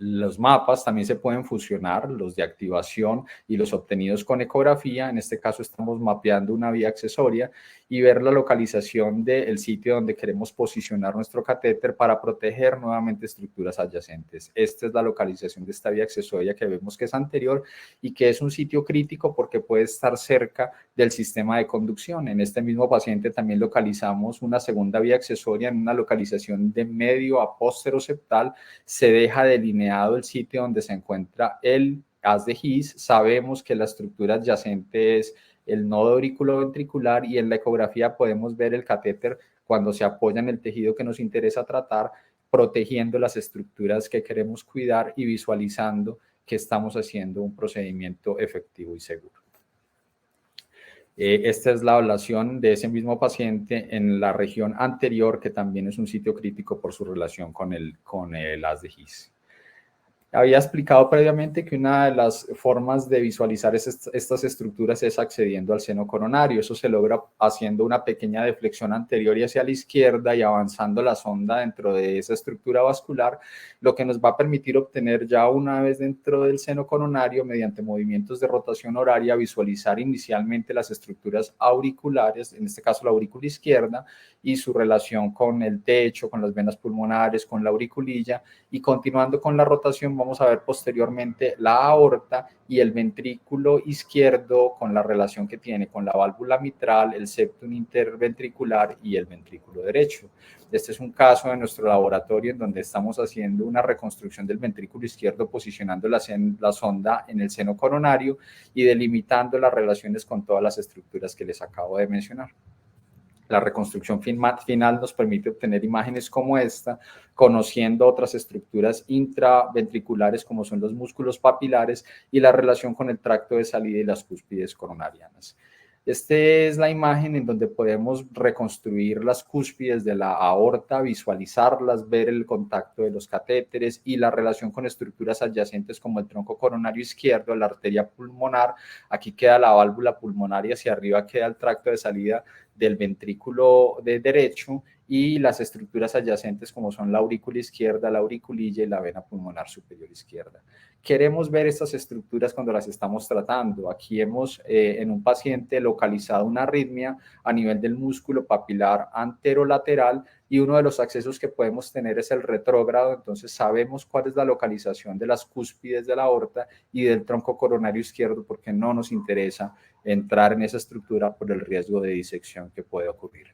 Los mapas también se pueden fusionar, los de activación y los obtenidos con ecografía. En este caso estamos mapeando una vía accesoria y ver la localización del sitio donde queremos posicionar nuestro catéter para proteger nuevamente estructuras adyacentes. Esta es la localización de esta vía accesoria que vemos que es anterior y que es un sitio crítico porque puede estar cerca del sistema de conducción. En este mismo paciente también localizamos una segunda vía accesoria en una localización de medio a posteroseptal. Se deja delineado el sitio donde se encuentra el haz de His. Sabemos que la estructura adyacente es el nodo auriculoventricular y en la ecografía podemos ver el catéter cuando se apoya en el tejido que nos interesa tratar, protegiendo las estructuras que queremos cuidar y visualizando que estamos haciendo un procedimiento efectivo y seguro. Esta es la ablación de ese mismo paciente en la región anterior, que también es un sitio crítico por su relación con el haz de His. Había explicado previamente que una de las formas de visualizar estas estructuras es accediendo al seno coronario. Eso se logra haciendo una pequeña deflexión anterior y hacia la izquierda y avanzando la sonda dentro de esa estructura vascular, lo que nos va a permitir obtener ya una vez dentro del seno coronario, mediante movimientos de rotación horaria, visualizar inicialmente las estructuras auriculares, en este caso la aurícula izquierda, y su relación con el techo, con las venas pulmonares, con la auriculilla, y continuando con la rotación vamos a ver posteriormente la aorta y el ventrículo izquierdo con la relación que tiene con la válvula mitral, el septum interventricular y el ventrículo derecho. Este es un caso de nuestro laboratorio en donde estamos haciendo una reconstrucción del ventrículo izquierdo, posicionando la sonda en el seno coronario y delimitando las relaciones con todas las estructuras que les acabo de mencionar. La reconstrucción final nos permite obtener imágenes como esta, conociendo otras estructuras intraventriculares como son los músculos papilares y la relación con el tracto de salida y las cúspides coronarianas. Esta es la imagen en donde podemos reconstruir las cúspides de la aorta, visualizarlas, ver el contacto de los catéteres y la relación con estructuras adyacentes como el tronco coronario izquierdo, la arteria pulmonar. Aquí queda la válvula pulmonar y hacia arriba queda el tracto de salida del ventrículo derecho, y las estructuras adyacentes como son la aurícula izquierda, la auriculilla y la vena pulmonar superior izquierda. Queremos ver estas estructuras cuando las estamos tratando. Aquí hemos en un paciente localizado una arritmia a nivel del músculo papilar anterolateral y uno de los accesos que podemos tener es el retrógrado, entonces sabemos cuál es la localización de las cúspides de la aorta y del tronco coronario izquierdo porque no nos interesa entrar en esa estructura por el riesgo de disección que puede ocurrir.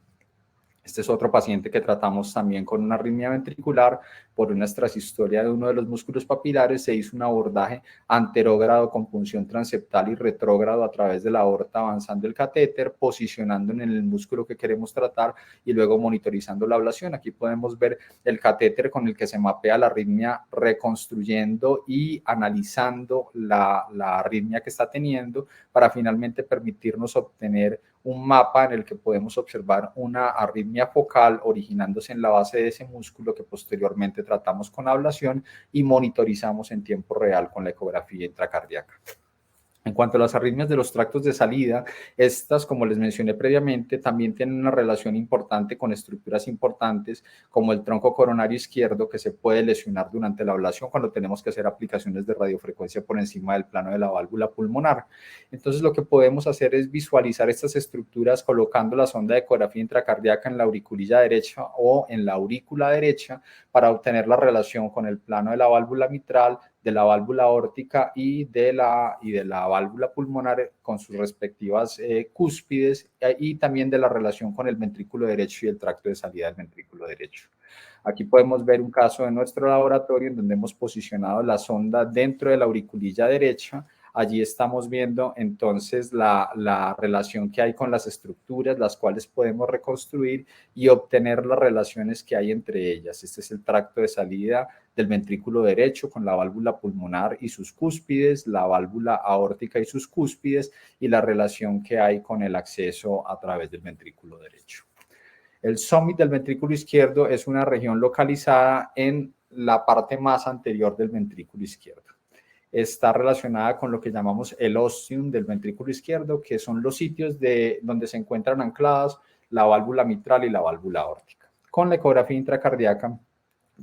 Este es otro paciente que tratamos también con una arritmia ventricular por una extrasistolia de uno de los músculos papilares. Se hizo un abordaje anterógrado con punción transeptal y retrógrado a través de la aorta, avanzando el catéter, posicionando en el músculo que queremos tratar y luego monitorizando la ablación. Aquí podemos ver el catéter con el que se mapea la arritmia, reconstruyendo y analizando la arritmia que está teniendo para finalmente permitirnos obtener un mapa en el que podemos observar una arritmia focal originándose en la base de ese músculo que posteriormente tratamos con ablación y monitorizamos en tiempo real con la ecografía intracardíaca. En cuanto a las arritmias de los tractos de salida, estas, como les mencioné previamente, también tienen una relación importante con estructuras importantes como el tronco coronario izquierdo, que se puede lesionar durante la ablación cuando tenemos que hacer aplicaciones de radiofrecuencia por encima del plano de la válvula pulmonar. Entonces, lo que podemos hacer es visualizar estas estructuras colocando la sonda de ecografía intracardíaca en la auriculilla derecha o en la aurícula derecha para obtener la relación con el plano de la válvula mitral, de la válvula aórtica y de la válvula pulmonar con sus respectivas cúspides y también de la relación con el ventrículo derecho y el tracto de salida del ventrículo derecho. Aquí podemos ver un caso de nuestro laboratorio en donde hemos posicionado la sonda dentro de la auriculilla derecha. Allí estamos viendo entonces la relación que hay con las estructuras, las cuales podemos reconstruir y obtener las relaciones que hay entre ellas. Este es el tracto de salida del ventrículo derecho con la válvula pulmonar y sus cúspides, la válvula aórtica y sus cúspides y la relación que hay con el acceso a través del ventrículo derecho. El summit del ventrículo izquierdo es una región localizada en la parte más anterior del ventrículo izquierdo. Está relacionada con lo que llamamos el ostium del ventrículo izquierdo, que son los sitios donde se encuentran ancladas la válvula mitral y la válvula aórtica. Con la ecografía intracardíaca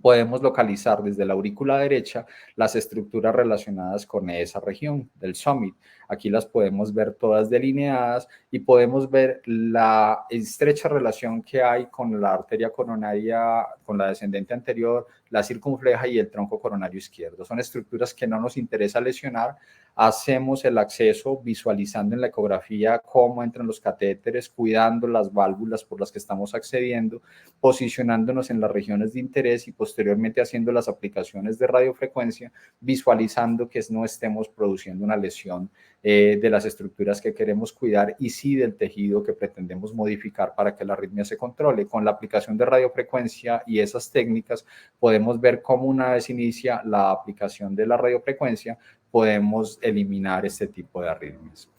podemos localizar desde la aurícula derecha las estructuras relacionadas con esa región del summit. Aquí las podemos ver todas delineadas y podemos ver la estrecha relación que hay con la arteria coronaria, con la descendente anterior, la circunfleja y el tronco coronario izquierdo. Son estructuras que no nos interesa lesionar. Hacemos el acceso visualizando en la ecografía cómo entran los catéteres, cuidando las válvulas por las que estamos accediendo, posicionándonos en las regiones de interés y posteriormente haciendo las aplicaciones de radiofrecuencia, visualizando que no estemos produciendo una lesión de las estructuras que queremos cuidar y sí del tejido que pretendemos modificar para que la arritmia se controle. Con la aplicación de radiofrecuencia y esas técnicas podemos ver cómo una vez inicia la aplicación de la radiofrecuencia podemos eliminar este tipo de arritmias.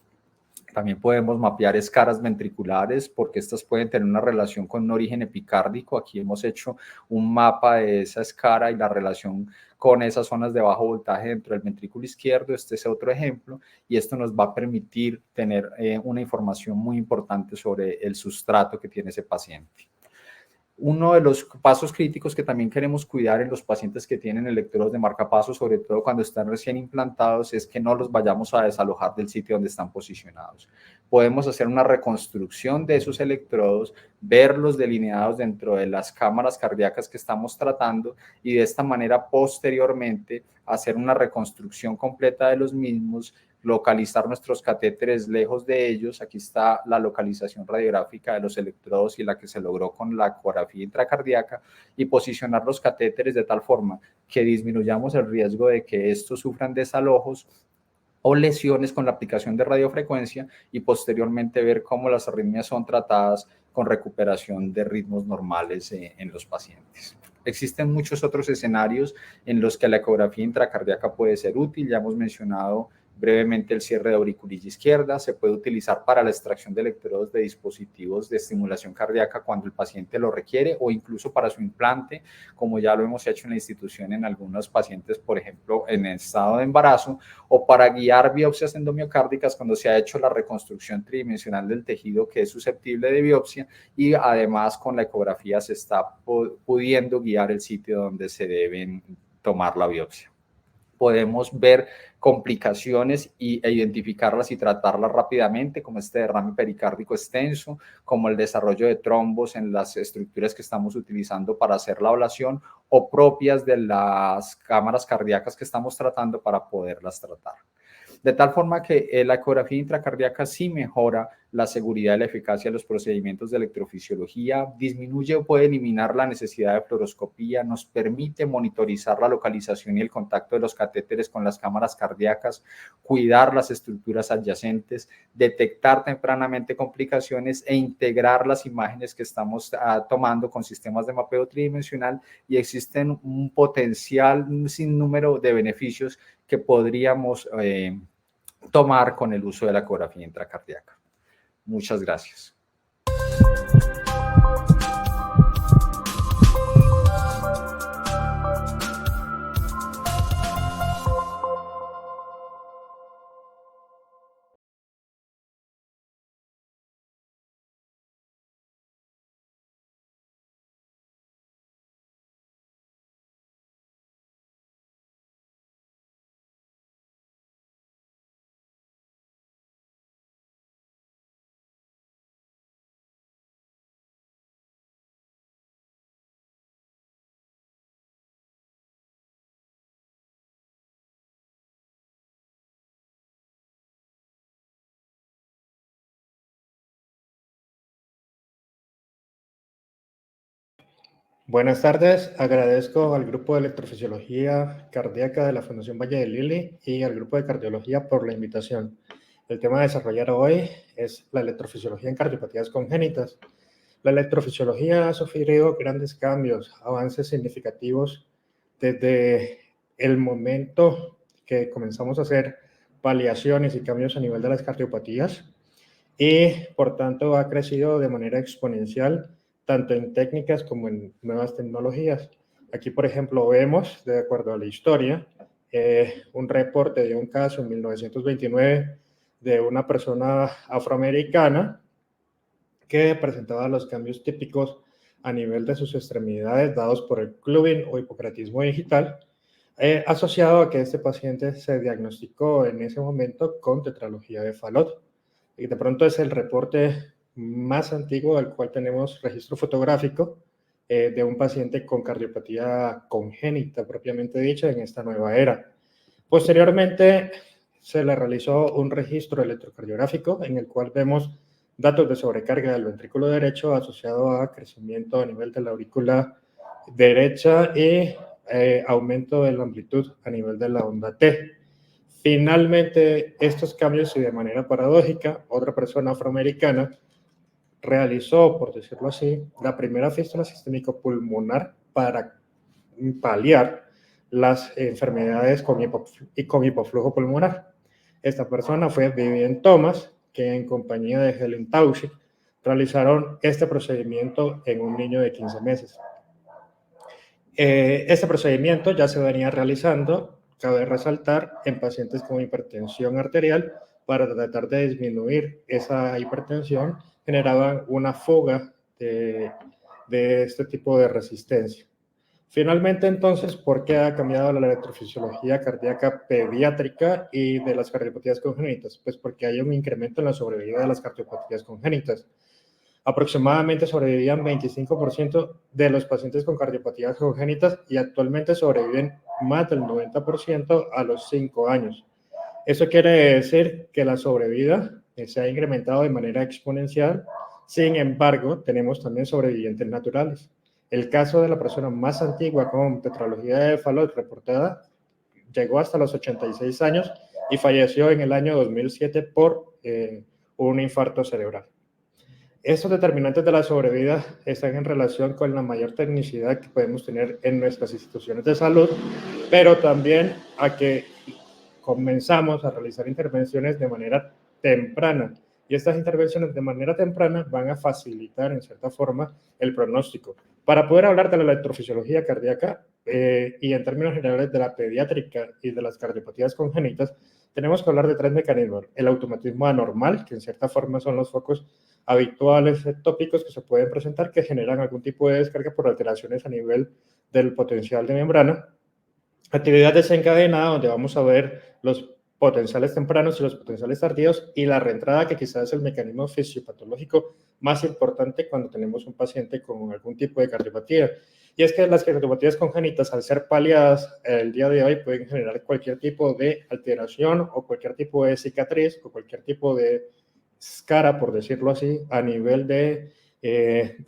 También podemos mapear escaras ventriculares porque estas pueden tener una relación con un origen epicárdico. Aquí hemos hecho un mapa de esa escara y la relación con esas zonas de bajo voltaje dentro del ventrículo izquierdo. Este es otro ejemplo y esto nos va a permitir tener una información muy importante sobre el sustrato que tiene ese paciente. Uno de los pasos críticos que también queremos cuidar en los pacientes que tienen electrodos de marcapasos, sobre todo cuando están recién implantados, es que no los vayamos a desalojar del sitio donde están posicionados. Podemos hacer una reconstrucción de esos electrodos, verlos delineados dentro de las cámaras cardíacas que estamos tratando y de esta manera posteriormente hacer una reconstrucción completa de los mismos, localizar nuestros catéteres lejos de ellos. Aquí está la localización radiográfica de los electrodos y la que se logró con la ecografía intracardíaca y posicionar los catéteres de tal forma que disminuyamos el riesgo de que estos sufran desalojos o lesiones con la aplicación de radiofrecuencia y posteriormente ver cómo las arritmias son tratadas con recuperación de ritmos normales en los pacientes. Existen muchos otros escenarios en los que la ecografía intracardíaca puede ser útil. Ya hemos mencionado brevemente el cierre de auriculilla izquierda, se puede utilizar para la extracción de electrodos de dispositivos de estimulación cardíaca cuando el paciente lo requiere o incluso para su implante, como ya lo hemos hecho en la institución en algunos pacientes, por ejemplo, en estado de embarazo, o para guiar biopsias endomiocárdicas cuando se ha hecho la reconstrucción tridimensional del tejido que es susceptible de biopsia y además con la ecografía se está pudiendo guiar el sitio donde se deben tomar la biopsia. Podemos ver complicaciones e identificarlas y tratarlas rápidamente, como este derrame pericárdico extenso, como el desarrollo de trombos en las estructuras que estamos utilizando para hacer la ablación o propias de las cámaras cardíacas que estamos tratando para poderlas tratar. De tal forma que la ecografía intracardíaca sí mejora la seguridad y la eficacia de los procedimientos de electrofisiología, disminuye o puede eliminar la necesidad de fluoroscopía, nos permite monitorizar la localización y el contacto de los catéteres con las cámaras cardíacas, cuidar las estructuras adyacentes, detectar tempranamente complicaciones e integrar las imágenes que estamos tomando con sistemas de mapeo tridimensional, y existen un potencial, un sinnúmero de beneficios que podríamos tomar con el uso de la ecografía intracardíaca. Muchas gracias. Buenas tardes, agradezco al Grupo de Electrofisiología Cardíaca de la Fundación Valle de Lili y al Grupo de Cardiología por la invitación. El tema a desarrollar hoy es la electrofisiología en cardiopatías congénitas. La electrofisiología ha sufrido grandes cambios, avances significativos desde el momento que comenzamos a hacer paliaciones y cambios a nivel de las cardiopatías y por tanto ha crecido de manera exponencial tanto en técnicas como en nuevas tecnologías. Aquí, por ejemplo, vemos, de acuerdo a la historia, un reporte de un caso en 1929 de una persona afroamericana que presentaba los cambios típicos a nivel de sus extremidades dados por el clubbing o hipocratismo digital, asociado a que este paciente se diagnosticó en ese momento con tetralogía de Fallot. Y de pronto es el reporte más antiguo del cual tenemos registro fotográfico de un paciente con cardiopatía congénita propiamente dicha en esta nueva era. Posteriormente se le realizó un registro electrocardiográfico en el cual vemos datos de sobrecarga del ventrículo derecho asociado a crecimiento a nivel de la aurícula derecha y aumento de la amplitud a nivel de la onda T. Finalmente, estos cambios y de manera paradójica, otra persona afroamericana realizó, por decirlo así, la primera fístula sistémico pulmonar para paliar las enfermedades con hipoflujo pulmonar. Esta persona fue Vivian Thomas, que en compañía de Helen Tauschig realizaron este procedimiento en un niño de 15 meses. Este procedimiento ya se venía realizando, cabe resaltar, en pacientes con hipertensión arterial para tratar de disminuir esa hipertensión. Generaban una fuga de este tipo de resistencia. Finalmente, entonces, ¿por qué ha cambiado la electrofisiología cardíaca pediátrica y de las cardiopatías congénitas? Pues porque hay un incremento en la sobrevida de las cardiopatías congénitas. Aproximadamente sobrevivían 25% de los pacientes con cardiopatías congénitas y actualmente sobreviven más del 90% a los 5 años. Eso quiere decir que la sobrevida se ha incrementado de manera exponencial. Sin embargo, tenemos también sobrevivientes naturales. El caso de la persona más antigua con tetralogía de Fallot reportada llegó hasta los 86 años y falleció en el año 2007 por un infarto cerebral. Estos determinantes de la sobrevida están en relación con la mayor tecnicidad que podemos tener en nuestras instituciones de salud, pero también a que comenzamos a realizar intervenciones de manera temprana. Y estas intervenciones de manera temprana van a facilitar, en cierta forma, el pronóstico. Para poder hablar de la electrofisiología cardíaca y en términos generales de la pediátrica y de las cardiopatías congénitas, tenemos que hablar de 3 mecanismos. El automatismo anormal, que en cierta forma son los focos habituales ectópicos que se pueden presentar, que generan algún tipo de descarga por alteraciones a nivel del potencial de membrana. Actividad desencadenada, donde vamos a ver los potenciales tempranos y los potenciales tardíos, y la reentrada, que quizás es el mecanismo fisiopatológico más importante cuando tenemos un paciente con algún tipo de cardiopatía. Y es que las cardiopatías congénitas, al ser paliadas el día de hoy, pueden generar cualquier tipo de alteración o cualquier tipo de cicatriz o cualquier tipo de escara, por decirlo así, a nivel de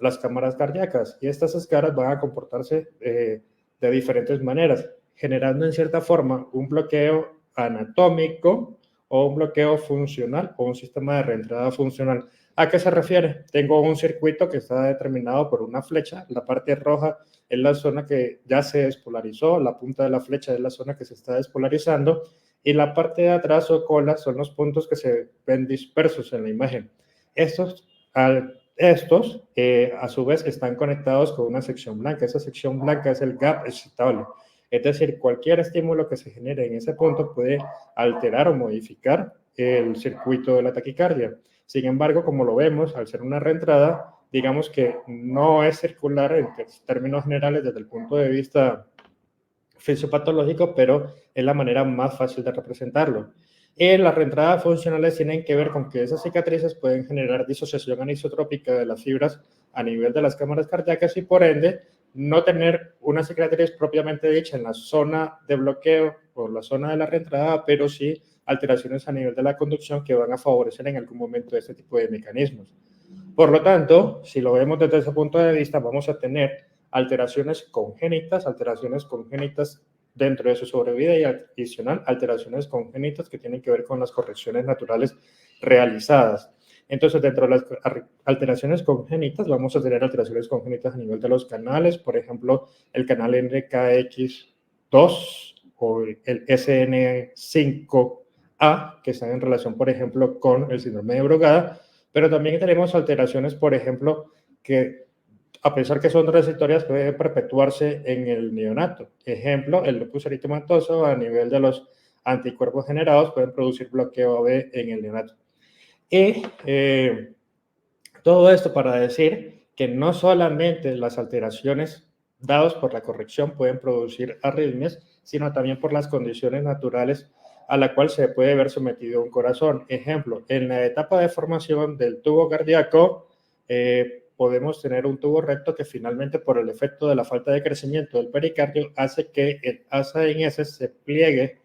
las cámaras cardíacas. Y estas escaras van a comportarse de diferentes maneras, generando en cierta forma un bloqueo anatómico o un bloqueo funcional o un sistema de reentrada funcional. ¿A qué se refiere? Tengo un circuito que está determinado por una flecha. La parte roja es la zona que ya se despolarizó, la punta de la flecha es la zona que se está despolarizando, y la parte de atrás o cola son los puntos que se ven dispersos en la imagen. Estos a su vez están conectados con una sección blanca. Esa sección blanca es el gap excitable. Es decir, cualquier estímulo que se genere en ese punto puede alterar o modificar el circuito de la taquicardia. Sin embargo, como lo vemos, al ser una reentrada, digamos que no es circular en términos generales desde el punto de vista fisiopatológico, pero es la manera más fácil de representarlo. Las reentradas funcionales tienen que ver con que esas cicatrices pueden generar disociación anisotrópica de las fibras a nivel de las cámaras cardíacas y, por ende, no tener una cicatriz propiamente dicha en la zona de bloqueo o la zona de la reentrada, pero sí alteraciones a nivel de la conducción que van a favorecer en algún momento este tipo de mecanismos. Por lo tanto, si lo vemos desde ese punto de vista, vamos a tener alteraciones congénitas dentro de su sobrevida, y adicional alteraciones congénitas que tienen que ver con las correcciones naturales realizadas. Entonces, dentro de las alteraciones congénitas, vamos a tener alteraciones congénitas a nivel de los canales, por ejemplo, el canal NKX2 o el SN5A, que están en relación, por ejemplo, con el síndrome de Brugada, pero también tenemos alteraciones, por ejemplo, que a pesar que son transitorias, pueden perpetuarse en el neonato. Ejemplo, el lupus eritematoso a nivel de los anticuerpos generados pueden producir bloqueo AB en el neonato. Y todo esto para decir que no solamente las alteraciones dadas por la corrección pueden producir arritmias, sino también por las condiciones naturales a la cual se puede ver sometido un corazón. Ejemplo, en la etapa de formación del tubo cardíaco, podemos tener un tubo recto que finalmente, por el efecto de la falta de crecimiento del pericardio, hace que el asa en S se pliegue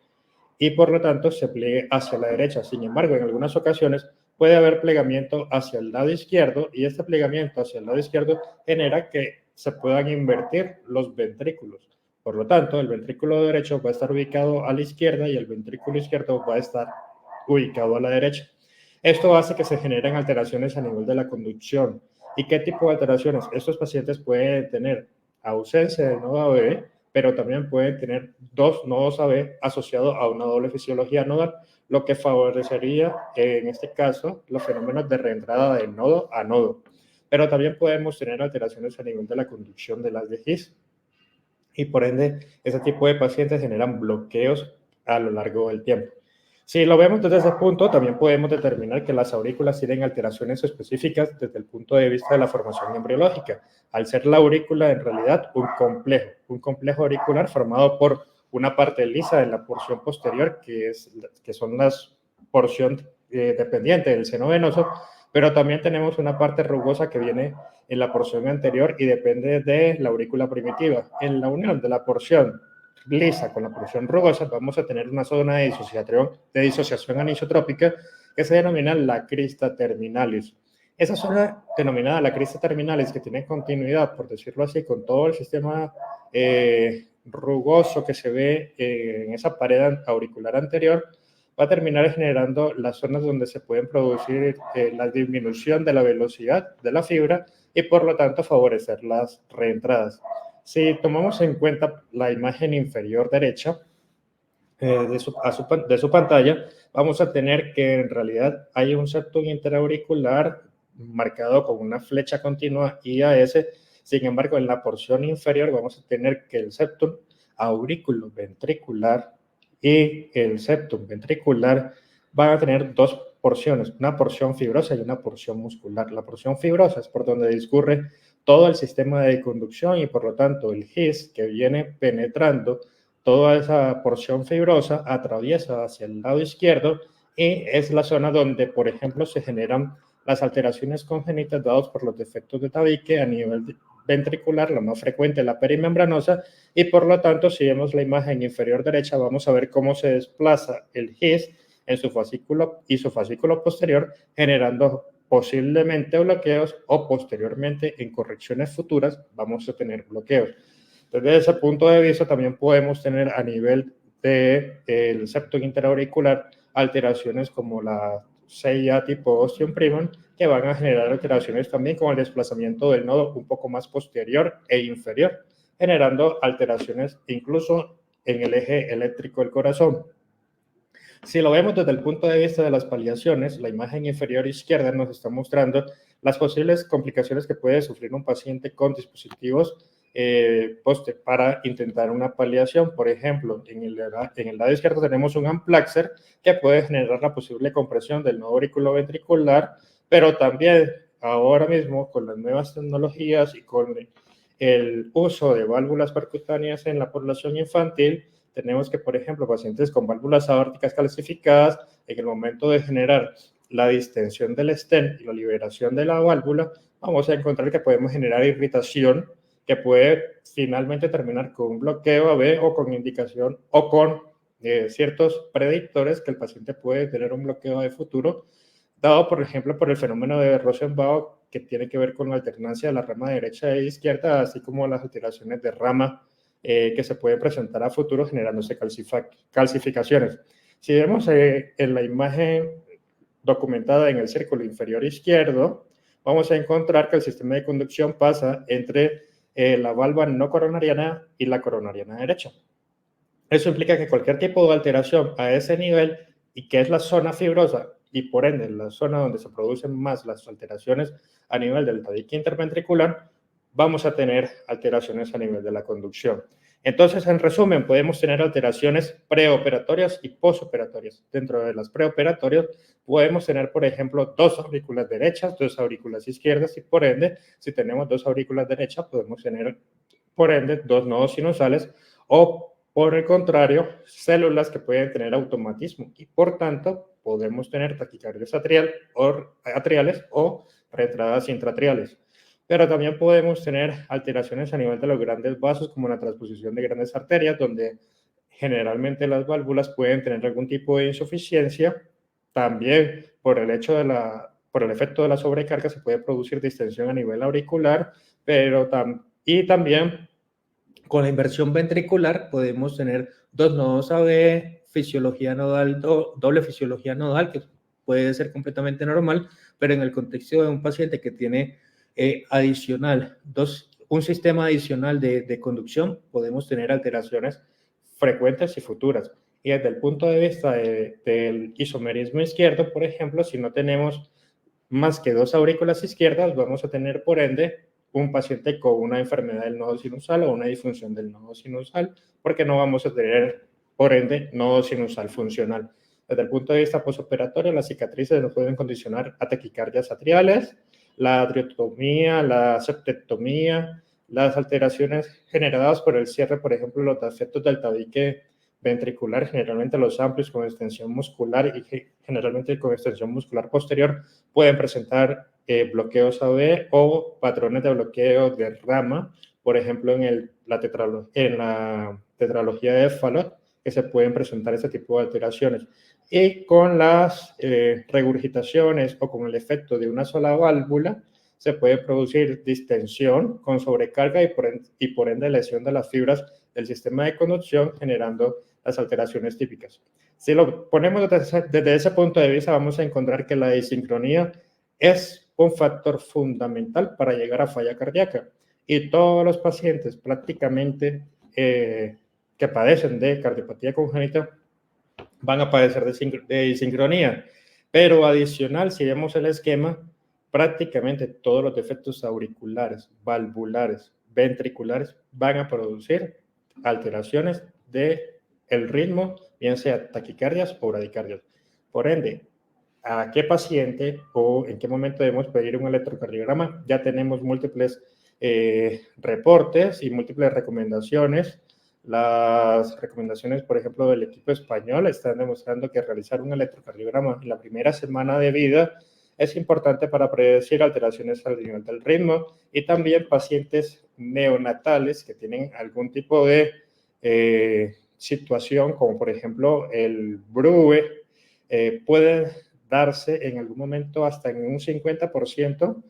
y por lo tanto se pliegue hacia la derecha. Sin embargo, en algunas ocasiones puede haber plegamiento hacia el lado izquierdo, y este plegamiento hacia el lado izquierdo genera que se puedan invertir los ventrículos. Por lo tanto, el ventrículo derecho va a estar ubicado a la izquierda y el ventrículo izquierdo va a estar ubicado a la derecha. Esto hace que se generen alteraciones a nivel de la conducción. ¿Y qué tipo de alteraciones? Estos pacientes pueden tener ausencia del nodo AB, pero también pueden tener 2 nodos AB asociados a una doble fisiología nodal, lo que favorecería, en este caso, los fenómenos de reentrada de nodo a nodo. Pero también podemos tener alteraciones a nivel de la conducción de las de His, y por ende, ese tipo de pacientes generan bloqueos a lo largo del tiempo. Si lo vemos desde ese punto, también podemos determinar que las aurículas tienen alteraciones específicas desde el punto de vista de la formación embriológica, al ser la aurícula en realidad un complejo auricular formado por una parte lisa en la porción posterior, que son las porción dependiente del seno venoso, pero también tenemos una parte rugosa que viene en la porción anterior y depende de la aurícula primitiva. En la unión de la porción lisa con la porción rugosa vamos a tener una zona de disociación anisotrópica que se denomina la crista terminalis. Esa zona denominada la crista terminalis, que tiene continuidad, por decirlo así, con todo el sistema rugoso que se ve en esa pared auricular anterior, va a terminar generando las zonas donde se pueden producir la disminución de la velocidad de la fibra y por lo tanto favorecer las reentradas. Si tomamos en cuenta la imagen inferior derecha, de su pantalla, vamos a tener que en realidad hay un septum interauricular marcado con una flecha continua IAS. Sin embargo, en la porción inferior vamos a tener que el septum auriculoventricular y el septum ventricular van a tener dos porciones, una porción fibrosa y una porción muscular. La porción fibrosa es por donde discurre todo el sistema de conducción y por lo tanto el GIS que viene penetrando toda esa porción fibrosa atraviesa hacia el lado izquierdo y es la zona donde, por ejemplo, se generan las alteraciones congénitas dadas por los defectos de tabique a nivel ventricular, la más frecuente la perimembranosa, y por lo tanto, si vemos la imagen inferior derecha, vamos a ver cómo se desplaza el GIS en su fascículo y su fascículo posterior, generando posiblemente bloqueos o posteriormente en correcciones futuras vamos a tener bloqueos. Desde ese punto de vista también podemos tener a nivel del septum interauricular alteraciones como la CIA tipo ostium primum que van a generar alteraciones también con el desplazamiento del nodo un poco más posterior e inferior, generando alteraciones incluso en el eje eléctrico del corazón. Si lo vemos desde el punto de vista de las paliaciones, la imagen inferior izquierda nos está mostrando las posibles complicaciones que puede sufrir un paciente con dispositivos para intentar una paliación. Por ejemplo, en el lado izquierdo tenemos un amplaxer que puede generar la posible compresión del nodo auriculoventricular, pero también ahora mismo con las nuevas tecnologías y con el uso de válvulas percutáneas en la población infantil, tenemos que, por ejemplo, pacientes con válvulas aórticas calcificadas, en el momento de generar la distensión del stent y la liberación de la válvula, vamos a encontrar que podemos generar irritación que puede finalmente terminar con un bloqueo AB o con indicación o con ciertos predictores que el paciente puede tener un bloqueo de futuro, dado, por ejemplo, por el fenómeno de Rosenbaum, que tiene que ver con la alternancia de la rama derecha e izquierda, así como las alteraciones de rama que se pueden presentar a futuro generándose calcificaciones. Si vemos en la imagen documentada en el círculo inferior izquierdo, vamos a encontrar que el sistema de conducción pasa entre la valva no coronariana y la coronariana derecha. Eso implica que cualquier tipo de alteración a ese nivel, y que es la zona fibrosa, y por ende la zona donde se producen más las alteraciones a nivel del tabique interventricular, vamos a tener alteraciones a nivel de la conducción. Entonces, en resumen, podemos tener alteraciones preoperatorias y posoperatorias. Dentro de las preoperatorias podemos tener, por ejemplo, dos aurículas derechas, dos aurículas izquierdas y, por ende, si tenemos dos aurículas derechas, podemos tener, por ende, dos nodos sinusales o, por el contrario, células que pueden tener automatismo y, por tanto, podemos tener taquicardias atriales o reentradas intraatriales. Pero también podemos tener alteraciones a nivel de los grandes vasos, como la transposición de grandes arterias, donde generalmente las válvulas pueden tener algún tipo de insuficiencia. También por el efecto de la sobrecarga se puede producir distensión a nivel auricular, y también con la inversión ventricular podemos tener dos nodos AB, fisiología nodal, doble fisiología nodal, que puede ser completamente normal, pero en el contexto de un paciente que tiene un sistema adicional de conducción, podemos tener alteraciones frecuentes y futuras. Y desde el punto de vista del isomerismo izquierdo, por ejemplo, si no tenemos más que dos aurículas izquierdas, vamos a tener, por ende, un paciente con una enfermedad del nodo sinusal o una disfunción del nodo sinusal, porque no vamos a tener, por ende, nodo sinusal funcional. Desde el punto de vista postoperatorio, las cicatrices nos pueden condicionar a taquicardias atriales, la adriotomía, la septectomía, las alteraciones generadas por el cierre, por ejemplo, los defectos del tabique ventricular, generalmente los amplios con extensión muscular y generalmente con extensión muscular posterior, pueden presentar bloqueos AB o patrones de bloqueo de rama, por ejemplo, en la tetralogía de Fallot, que se pueden presentar ese tipo de alteraciones. Y con las regurgitaciones o con el efecto de una sola válvula, se puede producir distensión con sobrecarga y por ende lesión de las fibras del sistema de conducción, generando las alteraciones típicas. Si lo ponemos desde ese punto de vista, vamos a encontrar que la disincronía es un factor fundamental para llegar a falla cardíaca. Y todos los pacientes prácticamente que padecen de cardiopatía congénita van a padecer de disincronía. Pero adicional, si vemos el esquema, prácticamente todos los defectos auriculares, valvulares, ventriculares van a producir alteraciones del ritmo, bien sea taquicardias o bradicardias. Por ende, ¿a qué paciente o en qué momento debemos pedir un electrocardiograma? Ya tenemos múltiples reportes y múltiples recomendaciones. Las recomendaciones, por ejemplo, del equipo español están demostrando que realizar un electrocardiograma en la primera semana de vida es importante para predecir alteraciones al nivel del ritmo, y también pacientes neonatales que tienen algún tipo de situación, como por ejemplo el BRUE, puede darse en algún momento hasta en un 50%,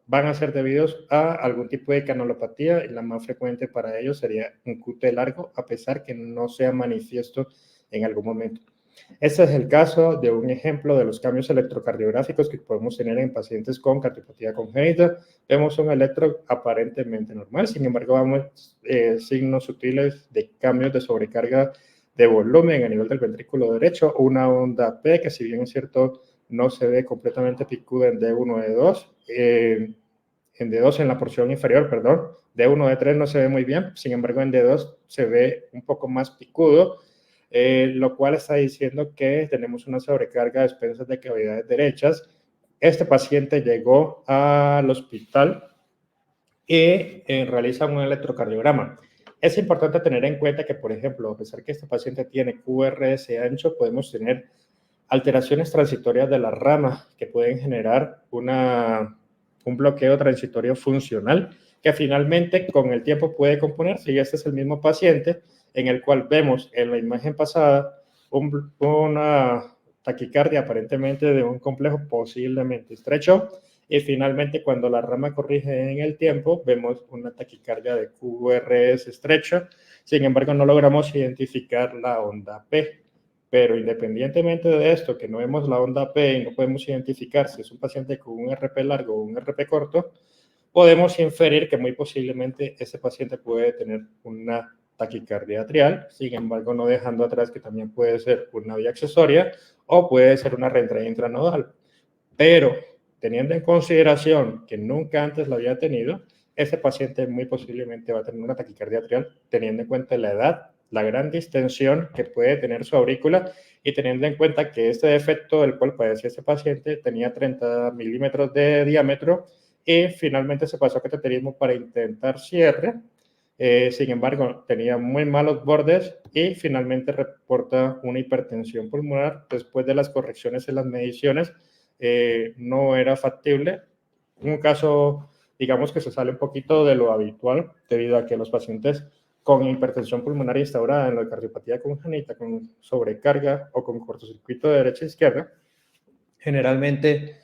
van a ser debidos a algún tipo de canalopatía, y la más frecuente para ellos sería un QT largo, a pesar que no sea manifiesto en algún momento. Este es el caso de un ejemplo de los cambios electrocardiográficos que podemos tener en pacientes con cardiopatía congénita. Vemos un electro aparentemente normal, sin embargo, vemos signos sutiles de cambios de sobrecarga de volumen a nivel del ventrículo derecho, una onda P que, si bien es cierto, no se ve completamente picuda en D1, D2, en D2 en la porción inferior, perdón, D1, D3 no se ve muy bien, sin embargo en D2 se ve un poco más picudo, lo cual está diciendo que tenemos una sobrecarga de expensas de cavidades derechas. Este paciente llegó al hospital y realiza un electrocardiograma. Es importante tener en cuenta que, por ejemplo, a pesar que este paciente tiene QRS ancho, podemos tener alteraciones transitorias de la rama que pueden generar un bloqueo transitorio funcional que finalmente con el tiempo puede componerse, y este es el mismo paciente en el cual vemos en la imagen pasada una taquicardia aparentemente de un complejo posiblemente estrecho, y finalmente cuando la rama corrige en el tiempo vemos una taquicardia de QRS estrecho. Sin embargo, no logramos identificar la onda P. Pero independientemente de esto, que no vemos la onda P y no podemos identificar si es un paciente con un RP largo o un RP corto, podemos inferir que muy posiblemente ese paciente puede tener una taquicardia atrial, sin embargo no dejando atrás que también puede ser una vía accesoria o puede ser una reentrada intranodal. Pero teniendo en consideración que nunca antes la había tenido, ese paciente muy posiblemente va a tener una taquicardia atrial, teniendo en cuenta la edad, la gran distensión que puede tener su aurícula, y teniendo en cuenta que este defecto del cual padecía este paciente tenía 30 milímetros de diámetro y finalmente se pasó a cateterismo para intentar cierre. Sin embargo, tenía muy malos bordes y finalmente reporta una hipertensión pulmonar. Después de las correcciones en las mediciones, no era factible. Un caso, digamos, que se sale un poquito de lo habitual, debido a que los pacientes con hipertensión pulmonar instaurada en la cardiopatía congénita, con sobrecarga o con cortocircuito de derecha e izquierda, generalmente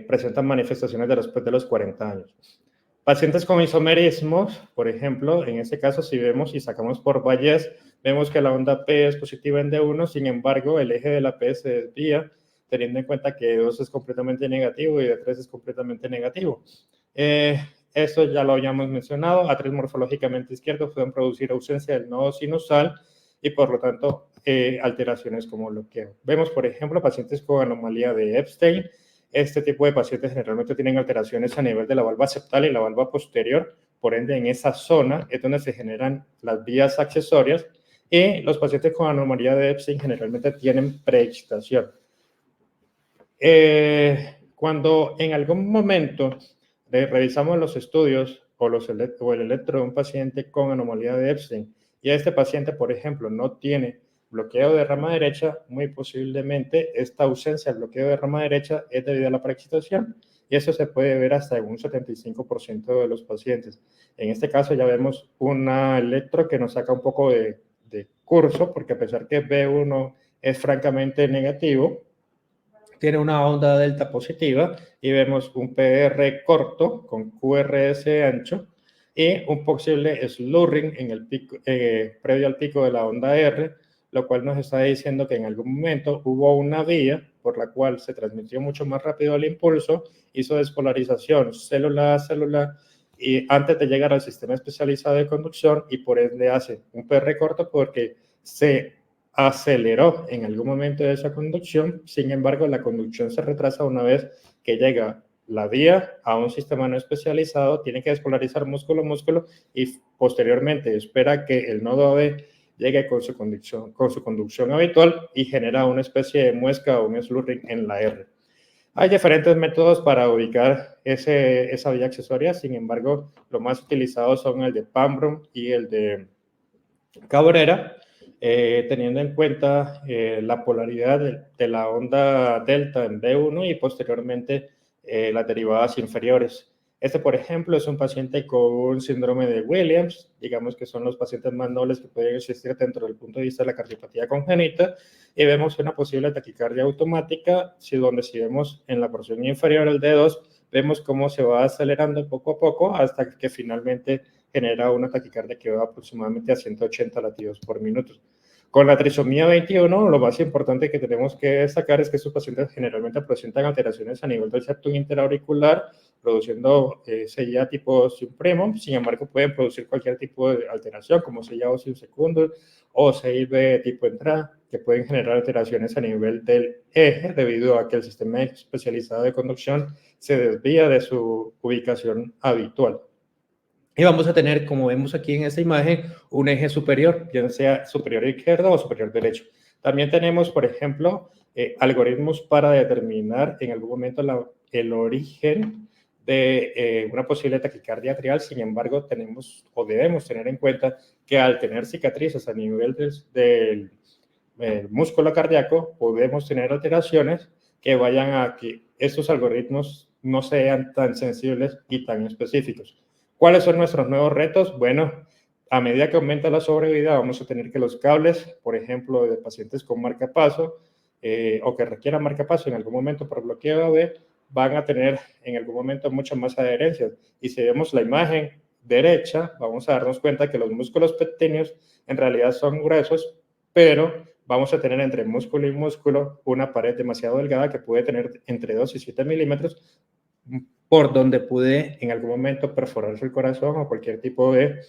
presentan manifestaciones después de los 40 años. Pacientes con isomerismos, por ejemplo, en este caso, si vemos y sacamos por Bayes, vemos que la onda P es positiva en D1, sin embargo, el eje de la P se desvía, teniendo en cuenta que D2 es completamente negativo y D3 es completamente negativo. Esto ya lo habíamos mencionado, A3 morfológicamente izquierdo pueden producir ausencia del nodo sinusal y por lo tanto alteraciones como bloqueo. Vemos, por ejemplo, pacientes con anomalía de Epstein. Este tipo de pacientes generalmente tienen alteraciones a nivel de la valva septal y la valva posterior, por ende en esa zona es donde se generan las vías accesorias, y los pacientes con anomalía de Epstein generalmente tienen preexcitación. Cuando en algún momento revisamos los estudios o el electro de un paciente con anomalía de Epstein y este paciente, por ejemplo, no tiene bloqueo de rama derecha, muy posiblemente esta ausencia del bloqueo de rama derecha es debido a la preexcitación, y eso se puede ver hasta en un 75% de los pacientes. En este caso ya vemos una electro que nos saca un poco de curso, porque a pesar que B1 es francamente negativo, tiene una onda delta positiva, y vemos un PR corto con QRS ancho y un posible slurring en el pico, previo al pico de la onda R, lo cual nos está diciendo que en algún momento hubo una vía por la cual se transmitió mucho más rápido el impulso, hizo despolarización célula a célula y antes de llegar al sistema especializado de conducción, y por ende hace un PR corto porque se aceleró en algún momento de esa conducción, sin embargo la conducción se retrasa una vez que llega la vía a un sistema no especializado, tiene que despolarizar músculo a músculo y posteriormente espera que el nodo AB llegue con su conducción habitual y genera una especie de muesca o un slurring en la R. Hay diferentes métodos para ubicar esa vía accesoria, sin embargo, los más utilizados son el de Pambron y el de Cabrera, teniendo en cuenta la polaridad de la onda delta en B1 y posteriormente las derivadas inferiores. Este, por ejemplo, es un paciente con un síndrome de Williams, digamos que son los pacientes más nobles que pueden existir dentro del punto de vista de la cardiopatía congénita, y vemos una posible taquicardia automática, si vemos en la porción inferior el D2, vemos cómo se va acelerando poco a poco hasta que finalmente genera una taquicardia que va aproximadamente a 180 latidos por minuto. Con la trisomía 21, lo más importante que tenemos que destacar es que estos pacientes generalmente presentan alteraciones a nivel del septum interauricular, produciendo CIA tipo supremo, sin embargo pueden producir cualquier tipo de alteración, como CIA osium secundus o CIB tipo entrada, que pueden generar alteraciones a nivel del eje debido a que el sistema especializado de conducción se desvía de su ubicación habitual. Y vamos a tener, como vemos aquí en esta imagen, un eje superior, ya sea superior izquierdo o superior derecho. También tenemos, por ejemplo, algoritmos para determinar en algún momento el origen de una posible taquicardia atrial. Sin embargo, tenemos o debemos tener en cuenta que al tener cicatrices a nivel del músculo cardíaco, podemos tener alteraciones que vayan a que estos algoritmos no sean tan sensibles y tan específicos. ¿Cuáles son nuestros nuevos retos? Bueno, a medida que aumenta la sobrevida, vamos a tener que los cables, por ejemplo, de pacientes con marcapaso o que requieran marcapaso en algún momento por bloqueo AB, van a tener en algún momento mucha más adherencia. Y si vemos la imagen derecha, vamos a darnos cuenta que los músculos pectíneos en realidad son gruesos, pero vamos a tener entre músculo y músculo una pared demasiado delgada que puede tener entre 2 y 7 milímetros, por donde puede en algún momento perforarse el corazón o cualquier tipo de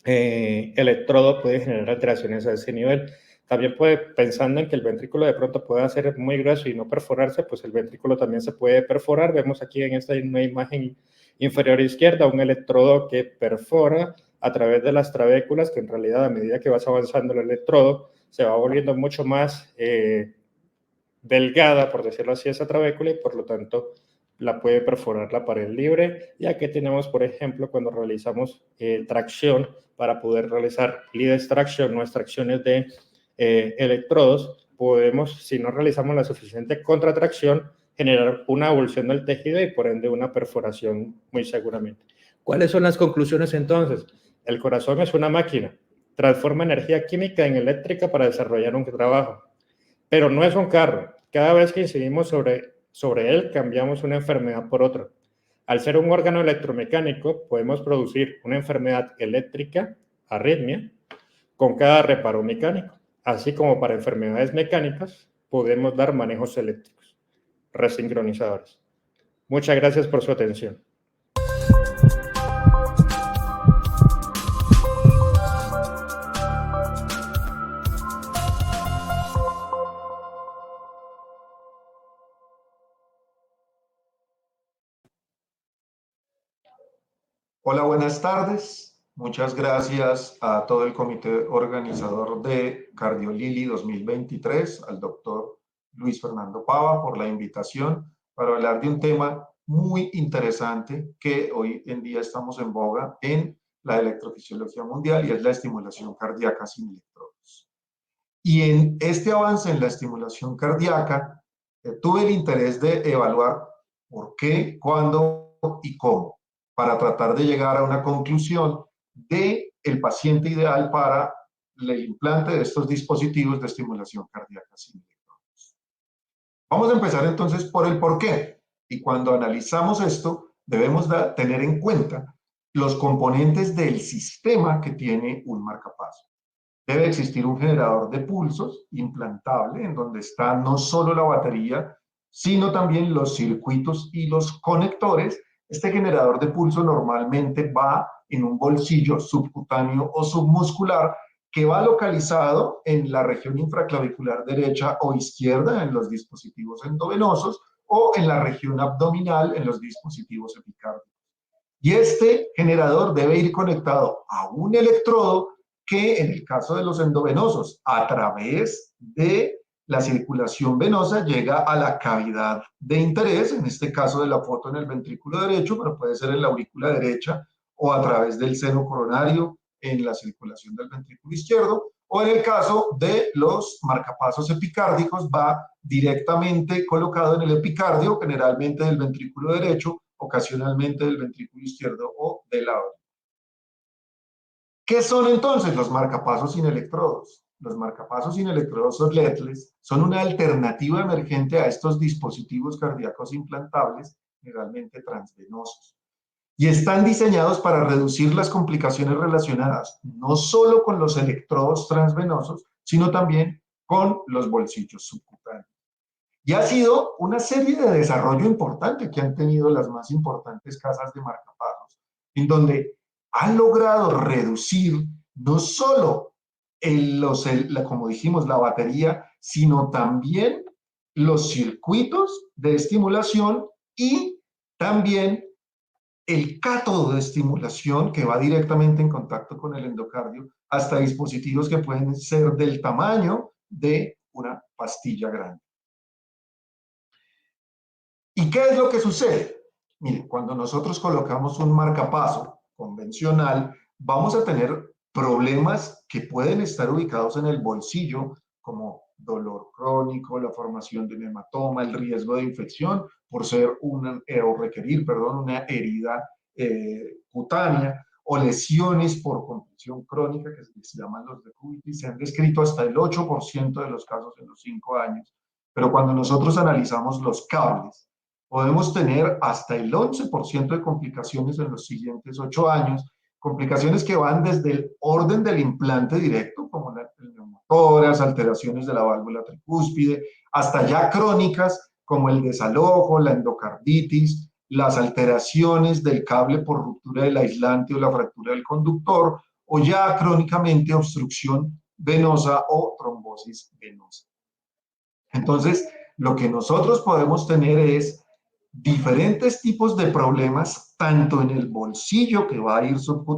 electrodo puede generar alteraciones a ese nivel. También pensando en que el ventrículo de pronto pueda ser muy grueso y no perforarse, pues el ventrículo también se puede perforar. Vemos aquí en esta imagen inferior izquierda un electrodo que perfora a través de las trabéculas, que en realidad a medida que vas avanzando el electrodo se va volviendo mucho más delgada, por decirlo así, esa trabécula, y por lo tanto la puede perforar la pared libre. Y aquí tenemos, por ejemplo, cuando realizamos tracción para poder realizar lead extraction o extracciones de electrodos, podemos, si no realizamos la suficiente contratracción, generar una avulsión del tejido y por ende una perforación muy seguramente. ¿Cuáles son las conclusiones entonces? El corazón es una máquina, transforma energía química en eléctrica para desarrollar un trabajo, pero no es un carro. Cada vez que incidimos sobre él, cambiamos una enfermedad por otra. Al ser un órgano electromecánico, podemos producir una enfermedad eléctrica, arritmia, con cada reparo mecánico. Así como para enfermedades mecánicas, podemos dar manejos eléctricos, resincronizadores. Muchas gracias por su atención. Hola, buenas tardes. Muchas gracias a todo el comité organizador de CardioLili 2023, al doctor Luis Fernando Pava por la invitación para hablar de un tema muy interesante que hoy en día estamos en boga en la electrofisiología mundial, y es la estimulación cardíaca sin electrodos. Y en este avance en la estimulación cardíaca, tuve el interés de evaluar por qué, cuándo y cómo, para tratar de llegar a una conclusión de el paciente ideal para el implante de estos dispositivos de estimulación cardíaca sin electrodos. Vamos a empezar entonces por el por qué. Y cuando analizamos esto, debemos tener en cuenta los componentes del sistema que tiene un marcapaso. Debe existir un generador de pulsos implantable en donde está no solo la batería, sino también los circuitos y los conectores. Este generador de pulso normalmente va en un bolsillo subcutáneo o submuscular que va localizado en la región infraclavicular derecha o izquierda en los dispositivos endovenosos o en la región abdominal en los dispositivos epicárdicos. Y este generador debe ir conectado a un electrodo que, en el caso de los endovenosos, a través de la circulación venosa llega a la cavidad de interés, en este caso de la foto en el ventrículo derecho, pero puede ser en la aurícula derecha o a través del seno coronario en la circulación del ventrículo izquierdo, o en el caso de los marcapasos epicárdicos va directamente colocado en el epicardio, generalmente del ventrículo derecho, ocasionalmente del ventrículo izquierdo o del lado. ¿Qué son entonces los marcapasos sin electrodos? Los marcapasos sin electrodos o LEDs son una alternativa emergente a estos dispositivos cardíacos implantables, generalmente transvenosos. Y están diseñados para reducir las complicaciones relacionadas no solo con los electrodos transvenosos, sino también con los bolsillos subcutáneos. Y ha sido una serie de desarrollo importante que han tenido las más importantes casas de marcapasos, en donde han logrado reducir no solo como dijimos, la batería, sino también los circuitos de estimulación y también el cátodo de estimulación que va directamente en contacto con el endocardio, hasta dispositivos que pueden ser del tamaño de una pastilla grande. ¿Y qué es lo que sucede? Mire, cuando nosotros colocamos un marcapaso convencional, vamos a tener problemas que pueden estar ubicados en el bolsillo, como dolor crónico, la formación de un hematoma, el riesgo de infección por ser o requerir una herida cutánea, o lesiones por compresión crónica, que se llaman los decubitus. Se han descrito hasta el 8% de los casos en los 5 años, pero cuando nosotros analizamos los cables, podemos tener hasta el 11% de complicaciones en los siguientes 8 años, complicaciones que van desde el orden del implante directo, como el neumotórax, alteraciones de la válvula tricúspide, hasta ya crónicas, como el desalojo, la endocarditis, las alteraciones del cable por ruptura del aislante o la fractura del conductor, o ya crónicamente obstrucción venosa o trombosis venosa. Entonces, lo que nosotros podemos tener es diferentes tipos de problemas, tanto en el bolsillo que va a ir subcutáneo,